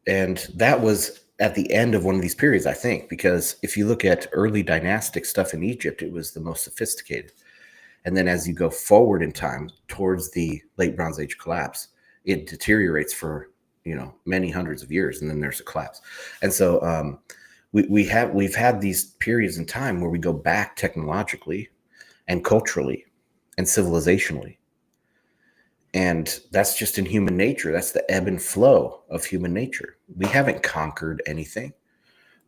that was at the end of one of these periods, I think, because if you look at early dynastic stuff in Egypt, it was the most sophisticated. And then as you go forward in time towards the late Bronze Age collapse, it deteriorates for, many hundreds of years, and then there's a collapse. And so we've had these periods in time where we go back technologically and culturally and civilizationally. And that's just in human nature. That's the ebb and flow of human nature. We haven't conquered anything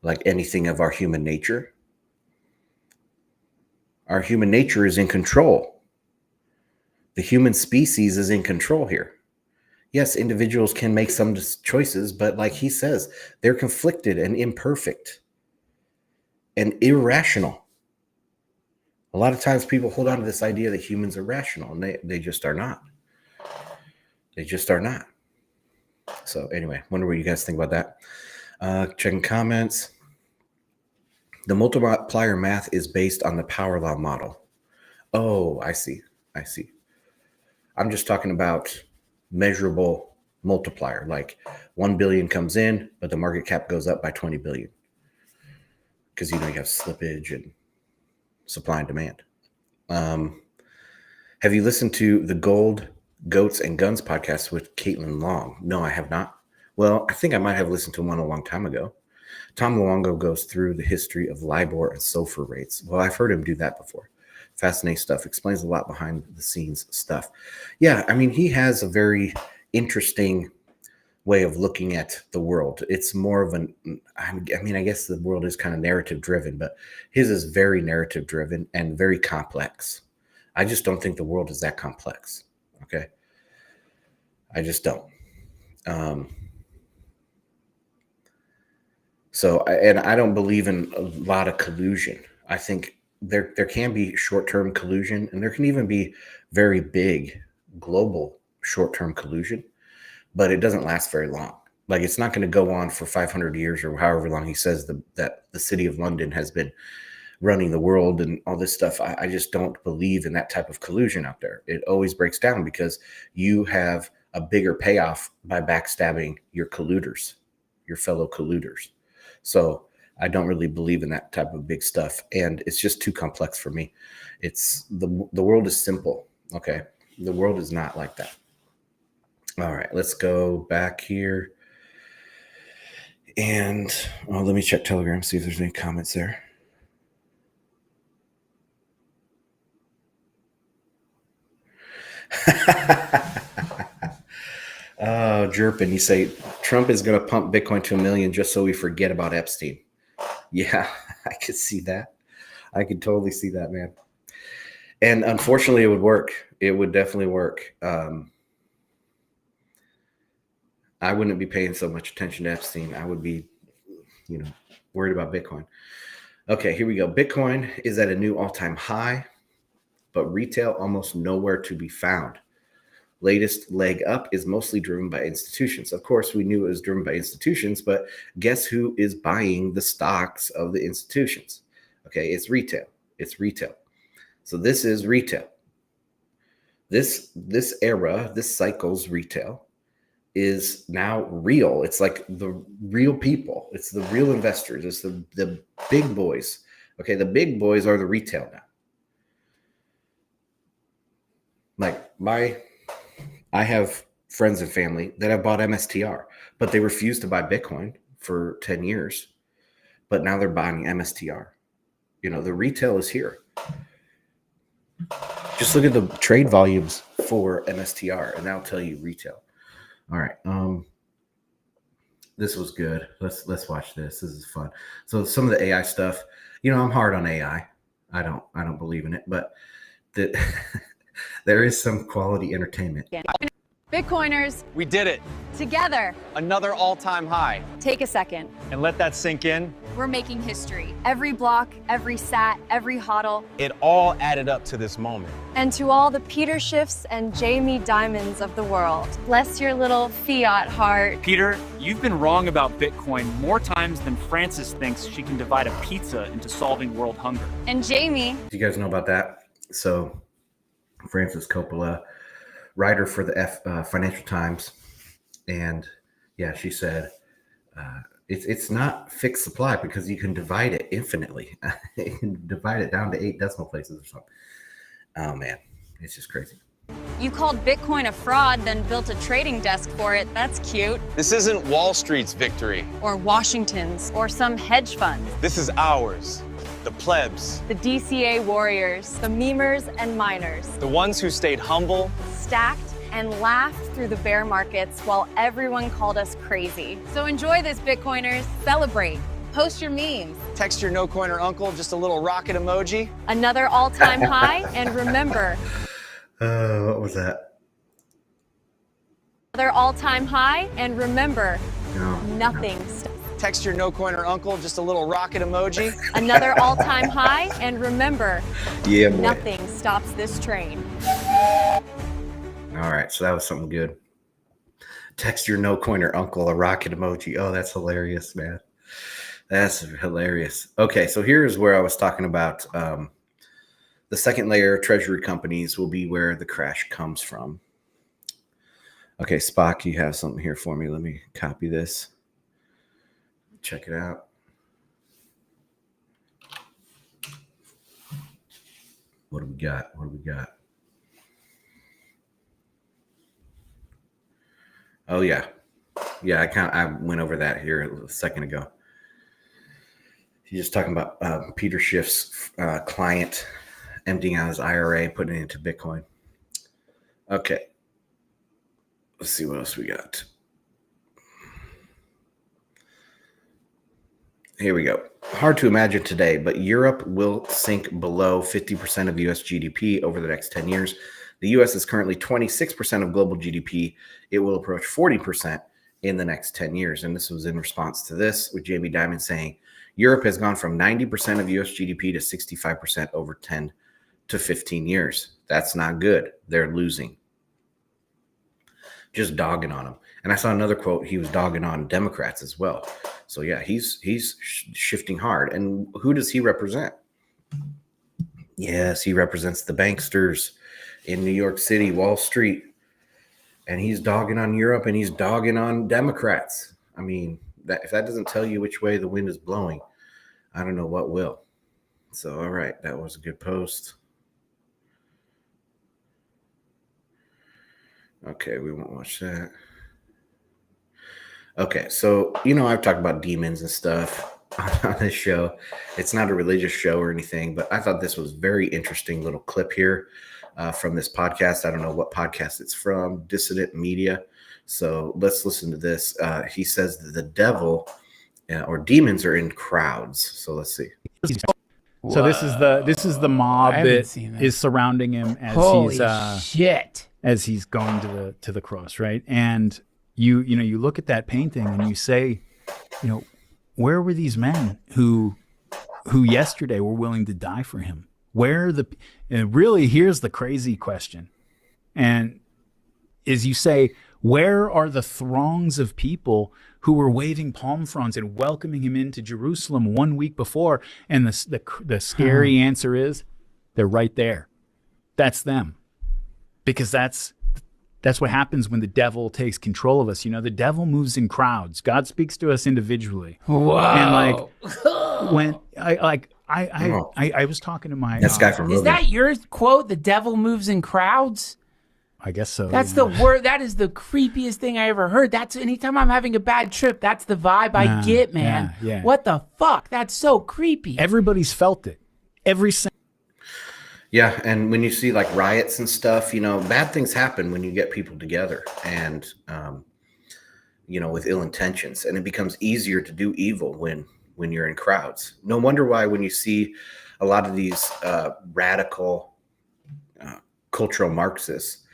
of our human nature. Our human nature is in control. The human species is in control here. Yes, individuals can make some choices, but like he says, they're conflicted and imperfect and irrational. A lot of times people hold on to this idea that humans are rational, and they just are not. They just are not. So anyway, wonder what you guys think about that. Checking comments. The multiplier math is based on the power law model. Oh, I see. I'm just talking about measurable multiplier, like 1 billion comes in, but the market cap goes up by 20 billion. Because, you have slippage and supply and demand. Have you listened to the Gold, Goats, and Guns podcast with Caitlin Long? No, I have not. Well, I think I might have listened to one a long time ago. Tom Luongo goes through the history of LIBOR and SOFR rates. Well, I've heard him do that before. Fascinating stuff. Explains a lot behind the scenes stuff. Yeah, I mean, he has a very interesting way of looking at the world. It's more of I guess the world is kind of narrative driven, but his is very narrative driven and very complex. I just don't think the world is that complex. Okay. I just don't. I don't believe in a lot of collusion. I think there can be short-term collusion, and there can even be very big global short-term collusion, but it doesn't last very long. Like, it's not going to go on for 500 years or however long he says that the city of London has been running the world and all this stuff. I just don't believe in that type of collusion out there. It always breaks down because you have a bigger payoff by backstabbing your colluders, your fellow colluders. So I don't really believe in that type of big stuff. And it's just too complex for me. It's the world is simple. Okay. The world is not like that. All right, let's go back here. And let me check Telegram, see if there's any comments there. Oh, Jerpin, you say Trump is going to pump Bitcoin to 1 million just so we forget about Epstein. Yeah, I could see that. I could totally see that, man. And unfortunately, it would work. It would definitely work. I wouldn't be paying so much attention to Epstein. I would be, worried about Bitcoin. Okay, here we go. Bitcoin is at a new all-time high, but retail almost nowhere to be found. Latest leg up is mostly driven by institutions. Of course, we knew it was driven by institutions, but guess who is buying the stocks of the institutions? Okay, it's retail. It's retail. So this is retail. This era, this cycle's retail is now real. It's like the real people. It's the real investors. It's the big boys. Okay, the big boys are the retail now. Like I have friends and family that have bought MSTR, but they refused to buy Bitcoin for 10 years. But now they're buying MSTR. The retail is here. Just look at the trade volumes for MSTR, and that'll tell you retail. All right. This was good. Let's watch this. This is fun. So some of the AI stuff, I'm hard on AI. I don't believe in it, but there is some quality entertainment. Bitcoiners, We did it. together, Another all-time high. take a second. And let that sink in. We're making history. Every block, every sat, every hodl. It all added up to this moment. And to all the Peter Schiffs and Jamie Dimons of the world, bless your little fiat heart. Peter, you've been wrong about Bitcoin more times than Frances thinks she can divide a pizza into solving world hunger. And Jamie, Do you guys know about that? So, Francis Coppola, writer for the Financial Times, and yeah, she said it's not fixed supply because you can divide it infinitely. You can divide it down to 8 decimal places or something. Oh man, it's just crazy. you called Bitcoin a fraud, then built a trading desk for it. That's cute. This isn't Wall Street's victory. Or Washington's, or some hedge fund. This is ours. The plebs. The DCA warriors, the memers and miners, The ones who stayed humble. stacked and laughed through the bear markets while everyone called us crazy. So enjoy this, Bitcoiners. Celebrate. Post your memes. Text your no-coiner uncle just a little rocket emoji. Another all-time high, and remember, What was that? another all-time high, and remember, No. nothing. Text your no-coiner uncle just a little rocket emoji. Another all-time high, and remember, Yeah, boy. nothing stops this train. All right, so that was something good. Text your no coiner uncle a rocket emoji. Oh, that's hilarious, man. That's hilarious. Okay, so here's where I was talking about the second layer treasury companies will be where the crash comes from. Okay, Spock, you have something here for me. Let me copy this. Check it out. What do we got? What do we got? Oh yeah, yeah. I went over that here a second ago. He's just talking about Peter Schiff's client emptying out his IRA, putting it into Bitcoin. Okay, let's see what else we got. Here we go. Hard to imagine today, but Europe will sink below 50% of US GDP over the next 10 years. The US is currently 26% of global GDP. It will approach 40% in the next 10 years. And this was in response to this, with Jamie Dimon saying Europe has gone from 90% of US GDP to 65% over 10 to 15 years. That's not good. They're losing. Just dogging on them. And I saw another quote. He was dogging on Democrats as well. So yeah, he's shifting hard. And who does he represent? Yes, he represents the banksters in New York City, Wall Street. And he's dogging on Europe and he's dogging on Democrats. I mean, if that doesn't tell you which way the wind is blowing, I don't know what will. So, all right, that was a good post. Okay, we won't watch that. Okay, so, I've talked about demons and stuff on this show. It's not a religious show or anything, but I thought this was very interesting little clip here from this podcast. I don't know what podcast it's from, Dissident Media. So let's listen to this. He says that the devil or demons are in crowds. So let's see. So this is the mob that is surrounding him as he's going to the cross, right? And you look at that painting and you say, where were these men who yesterday were willing to die for him? And really, here's the crazy question. And is you say, where are the throngs of people who were waving palm fronds and welcoming him into Jerusalem 1 week before? And the scary answer is, they're right there. That's them. Because that's what happens when the devil takes control of us. The devil moves in crowds. God speaks to us individually. Wow. And when I was talking to my guy from Is that your quote? The devil moves in crowds? I guess so. That's the word. That is the creepiest thing I ever heard. That's anytime I'm having a bad trip, that's the vibe I get, man. Yeah. What the fuck? That's so creepy. Everybody's felt it. Yeah, and when you see like riots and stuff, bad things happen when you get people together and, with ill intentions. And it becomes easier to do evil when you're in crowds. No wonder why when you see a lot of these radical cultural Marxists,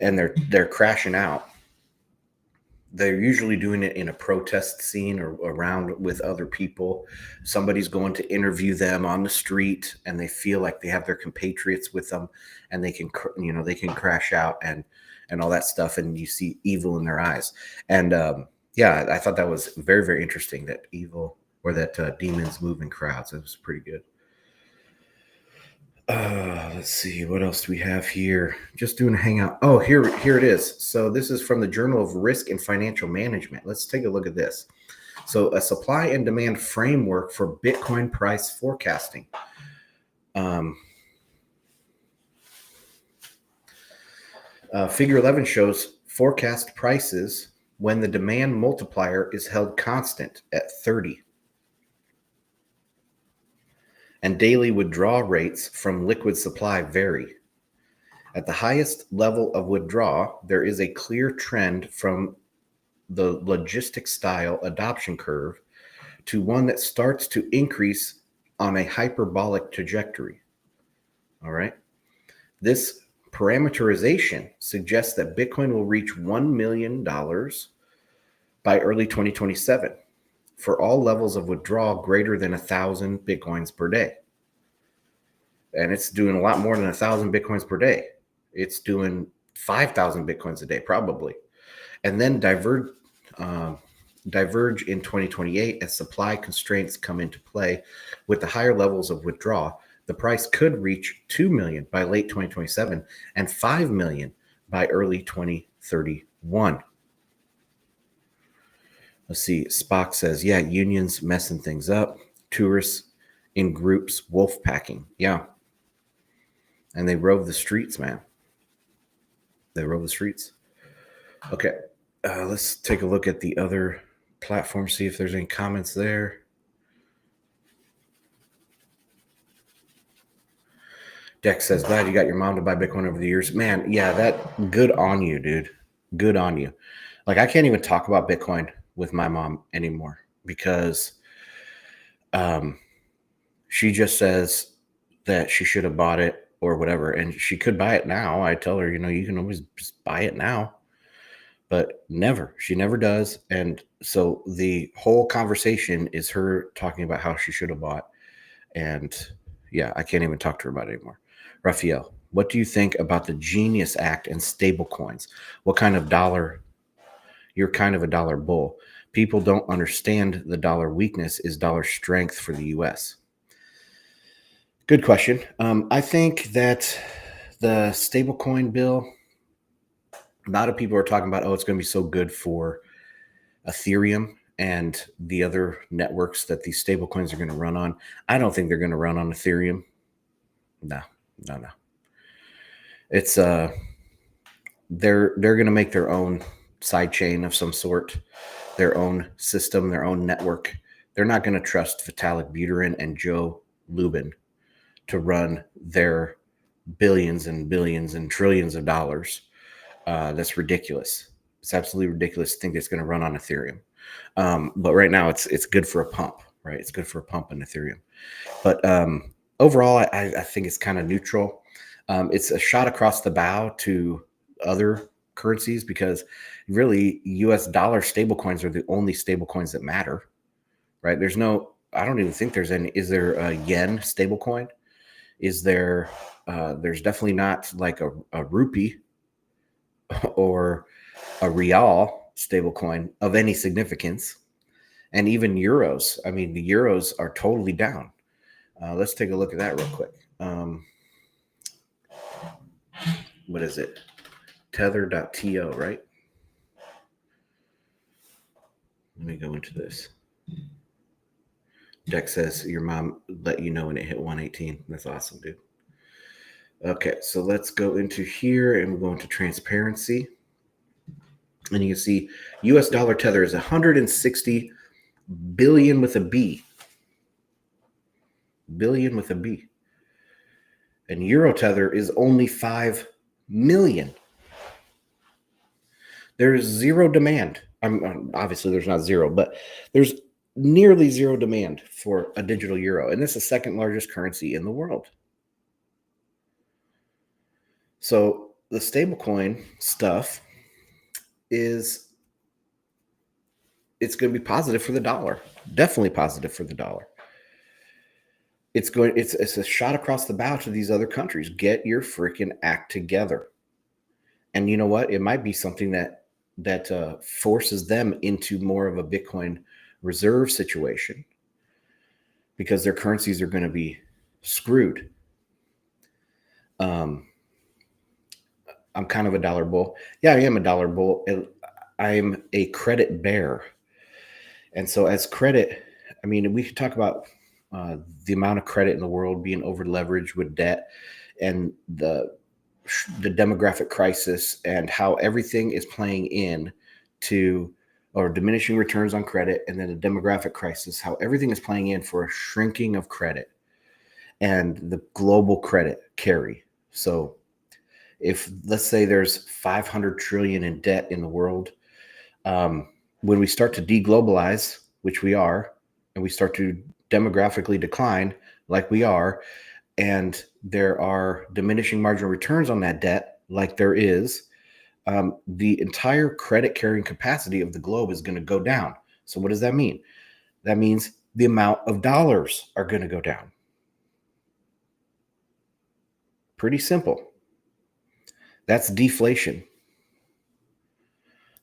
and they're crashing out. They're usually doing it in a protest scene or around with other people. Somebody's going to interview them on the street, and they feel like they have their compatriots with them, and they can crash out and all that stuff, and you see evil in their eyes. And yeah, I thought that was very, very interesting, that evil or that demons move in crowds. It was pretty good. Let's see, what else do we have here? Just doing a hangout. Oh, here it is. So this is from the Journal of Risk and Financial Management. Let's take a look at this. So a supply and demand framework for Bitcoin price forecasting. Figure 11 shows forecast prices when the demand multiplier is held constant at 30. And daily withdrawal rates from liquid supply vary. At the highest level of withdrawal, there is a clear trend from the logistic style adoption curve to one that starts to increase on a hyperbolic trajectory. All right. This parameterization suggests that Bitcoin will reach $1 million by early 2027. For all levels of withdrawal greater than 1,000 Bitcoins per day. And it's doing a lot more than 1,000 Bitcoins per day. It's doing 5,000 Bitcoins a day, probably. And then diverge in 2028 as supply constraints come into play. With the higher levels of withdrawal, the price could reach 2 million by late 2027 and 5 million by early 2031. Let's see. Spock says, yeah, unions messing things up. Tourists in groups wolf packing. Yeah. And they rove the streets, man. They rove the streets. Okay. Let's take a look at the other platform, see if there's any comments there. Dex says, glad you got your mom to buy Bitcoin over the years. Man, yeah, that good on you, dude. Good on you. Like, I can't even talk about Bitcoin with my mom anymore because she just says that she should have bought it or whatever, and she could buy it now. I tell her, you can always just buy it now, but she never does. And so the whole conversation is her talking about how she should have bought, and yeah, I can't even talk to her about it anymore. Raphael, what do you think about the Genius Act and stable coins? What kind of dollar? You're kind of a dollar bull. People don't understand the dollar weakness is dollar strength for the U.S. Good question. I think that the stablecoin bill, a lot of people are talking about, it's going to be so good for Ethereum and the other networks that these stablecoins are going to run on. I don't think they're going to run on Ethereum. No. It's they're going to make their own side chain of some sort, their own system, their own network. They're not going to trust Vitalik Buterin and Joe Lubin to run their billions and billions and trillions of dollars. That's ridiculous. It's absolutely ridiculous to think it's going to run on Ethereum. But right now it's good for a pump, right? It's good for a pump in Ethereum. But overall, I think it's kind of neutral. It's a shot across the bow to other currencies because really US dollar stablecoins are the only stablecoins that matter, right? I don't even think there's any. Is there a yen stablecoin? Is there, there's definitely not like a rupee or a real stablecoin of any significance. And even euros. I mean, the euros are totally down. Let's take a look at that real quick. What is it? Tether.to, right? Let me go into this. Dex says your mom let you know when it hit 118. That's awesome, dude. Okay, so let's go into here and we'll go into transparency. And you can see US dollar tether is 160 billion with a B. Billion with a B. And euro tether is only 5 million. There is zero demand. Obviously, there's not zero, but there's nearly zero demand for a digital euro. And this is the second largest currency in the world. So the stablecoin stuff is it's going to be positive for the dollar. Definitely positive for the dollar. It's a shot across the bow to these other countries. Get your freaking act together. And you know what? It might be something that forces them into more of a Bitcoin reserve situation because their currencies are going to be screwed. I'm kind of a dollar bull. Yeah, I am a dollar bull. I'm a credit bear. And so as credit, I mean, we could talk about the amount of credit in the world being over leveraged with debt and the demographic crisis and how everything is playing in to or diminishing returns on credit, and then the demographic crisis, how everything is playing in for a shrinking of credit and the global credit carry. So if let's say there's 500 trillion in debt in the world, when we start to deglobalize, which we are, and we start to demographically decline like we are, and there are diminishing marginal returns on that debt like there is, the entire credit carrying capacity of the globe is going to go down. So what does that mean? That means the amount of dollars are going to go down. Pretty simple. That's deflation.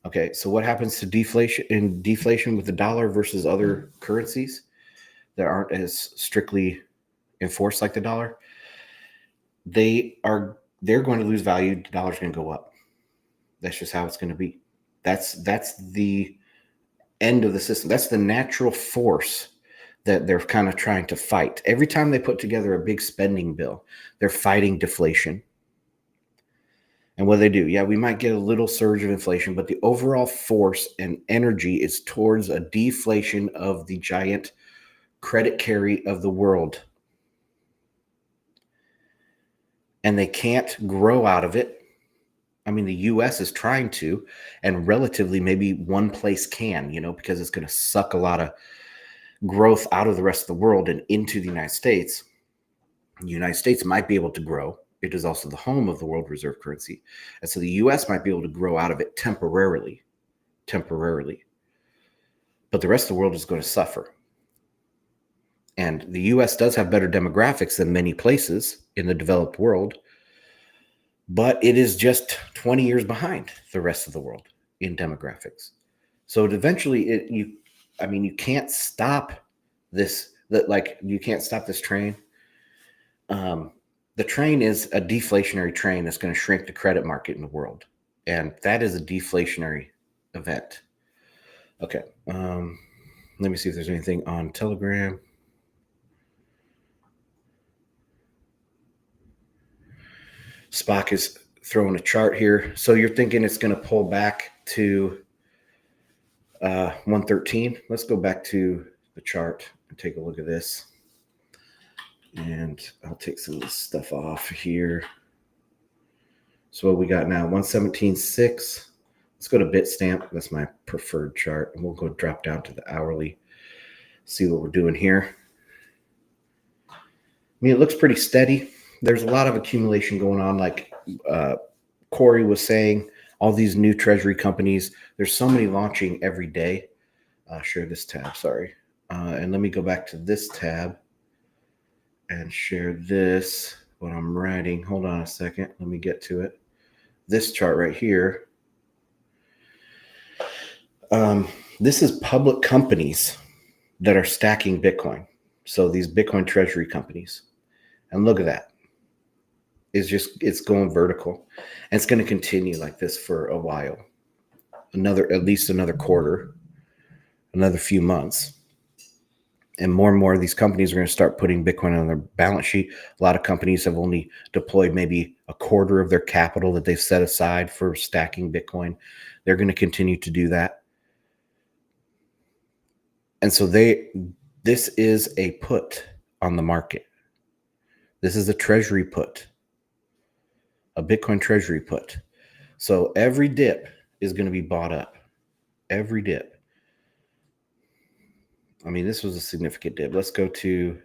Okay, so what happens to deflation with the dollar versus other currencies that aren't as strictly enforced like the dollar? They're going to lose value. The dollar's going to go up. That's just how it's going to be. That's the end of the system. That's the natural force that they're kind of trying to fight. Every time they put together a big spending bill, they're fighting deflation. And what do they do? Yeah, we might get a little surge of inflation, but the overall force and energy is towards a deflation of the giant credit carry of the world. And they can't grow out of it. I mean, the US is trying to, and relatively maybe one place can, because it's going to suck a lot of growth out of the rest of the world and into the United States. The United States might be able to grow. It is also the home of the world reserve currency. And so the US might be able to grow out of it temporarily. But the rest of the world is going to suffer. And the US does have better demographics than many places in the developed world, but it is just 20 years behind the rest of the world in demographics. So eventually you can't stop this, you can't stop this train. The train is a deflationary train that's going to shrink the credit market in the world. And that is a deflationary event. Okay. Let me see if there's anything on Telegram. Spock is throwing a chart here. So you're thinking it's going to pull back to 113. Let's go back to the chart and take a look at this. And I'll take some of this stuff off here. So what we got now, 117.6. Let's go to Bitstamp. That's my preferred chart. And we'll go drop down to the hourly, see what we're doing here. I mean, it looks pretty steady. There's a lot of accumulation going on. Like Corey was saying, all these new treasury companies, there's so many launching every day. Share this tab, sorry. And let me go back to this tab and share this, what I'm writing. Hold on a second. Let me get to it. This chart right here. This is public companies that are stacking Bitcoin. So these Bitcoin treasury companies. And look at that. It's going vertical. And it's going to continue like this for a while. At least another quarter, another few months. And more of these companies are going to start putting Bitcoin on their balance sheet. A lot of companies have only deployed maybe a quarter of their capital that they've set aside for stacking Bitcoin. They're going to continue to do that. And so this is a put on the market. This is a treasury put, a Bitcoin treasury put. So every dip is going to be bought up. Every dip. I mean, this was a significant dip. Let's go to,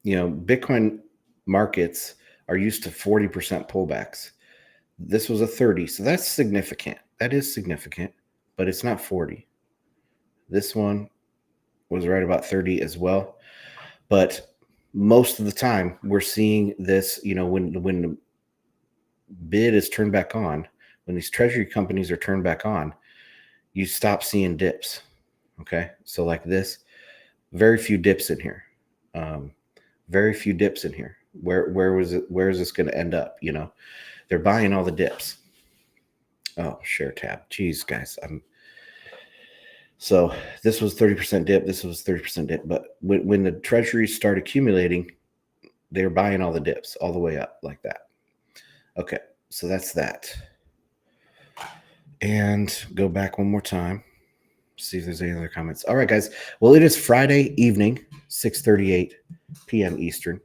Bitcoin markets are used to 40% pullbacks. This was a 30, so that's significant. That is significant, but it's not 40. This one was right about 30 as well. But most of the time, we're seeing this, when the bid is turned back on, when these treasury companies are turned back on, you stop seeing dips. Okay, so like this, very few dips in here. Very few dips in here. Where is this going to end up? They're buying all the dips. Oh, share tab. Jeez, guys, so this was 30% dip. This was 30% dip. But when the treasuries start accumulating, they're buying all the dips all the way up like that. Okay, so that's that. And go back one more time. See if there's any other comments. All right, guys. Well, it is Friday evening, 6:38 p.m. Eastern.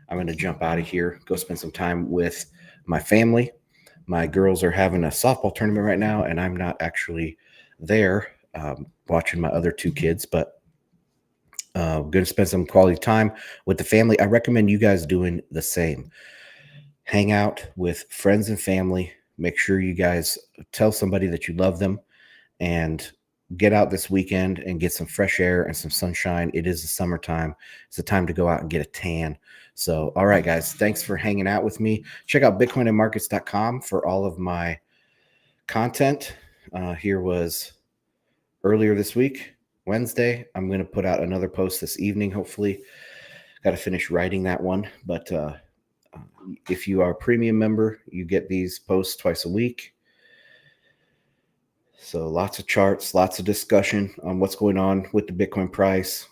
I'm going to jump out of here, go spend some time with my family. My girls are having a softball tournament right now, and I'm not actually there watching my other two kids, but going to spend some quality time with the family. I recommend you guys doing the same. Hang out with friends and family. Make sure you guys tell somebody that you love them, and get out this weekend and get some fresh air and some sunshine. It is the summertime. It's the time to go out and get a tan. So, all right, guys, thanks for hanging out with me. Check out bitcoinandmarkets.com for all of my content. Here was earlier this week, Wednesday. I'm going to put out another post this evening, hopefully. Got to finish writing that one. But if you are a premium member, you get these posts twice a week. So lots of charts, lots of discussion on what's going on with the Bitcoin price.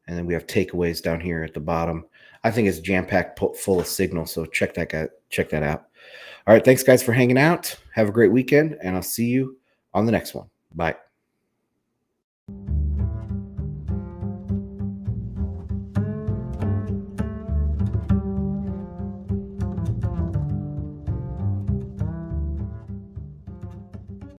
And then we have takeaways down here at the bottom. I think it's jam-packed full of signal. So check that out. All right. Thanks, guys, for hanging out. Have a great weekend, and I'll see you on the next one. Bye.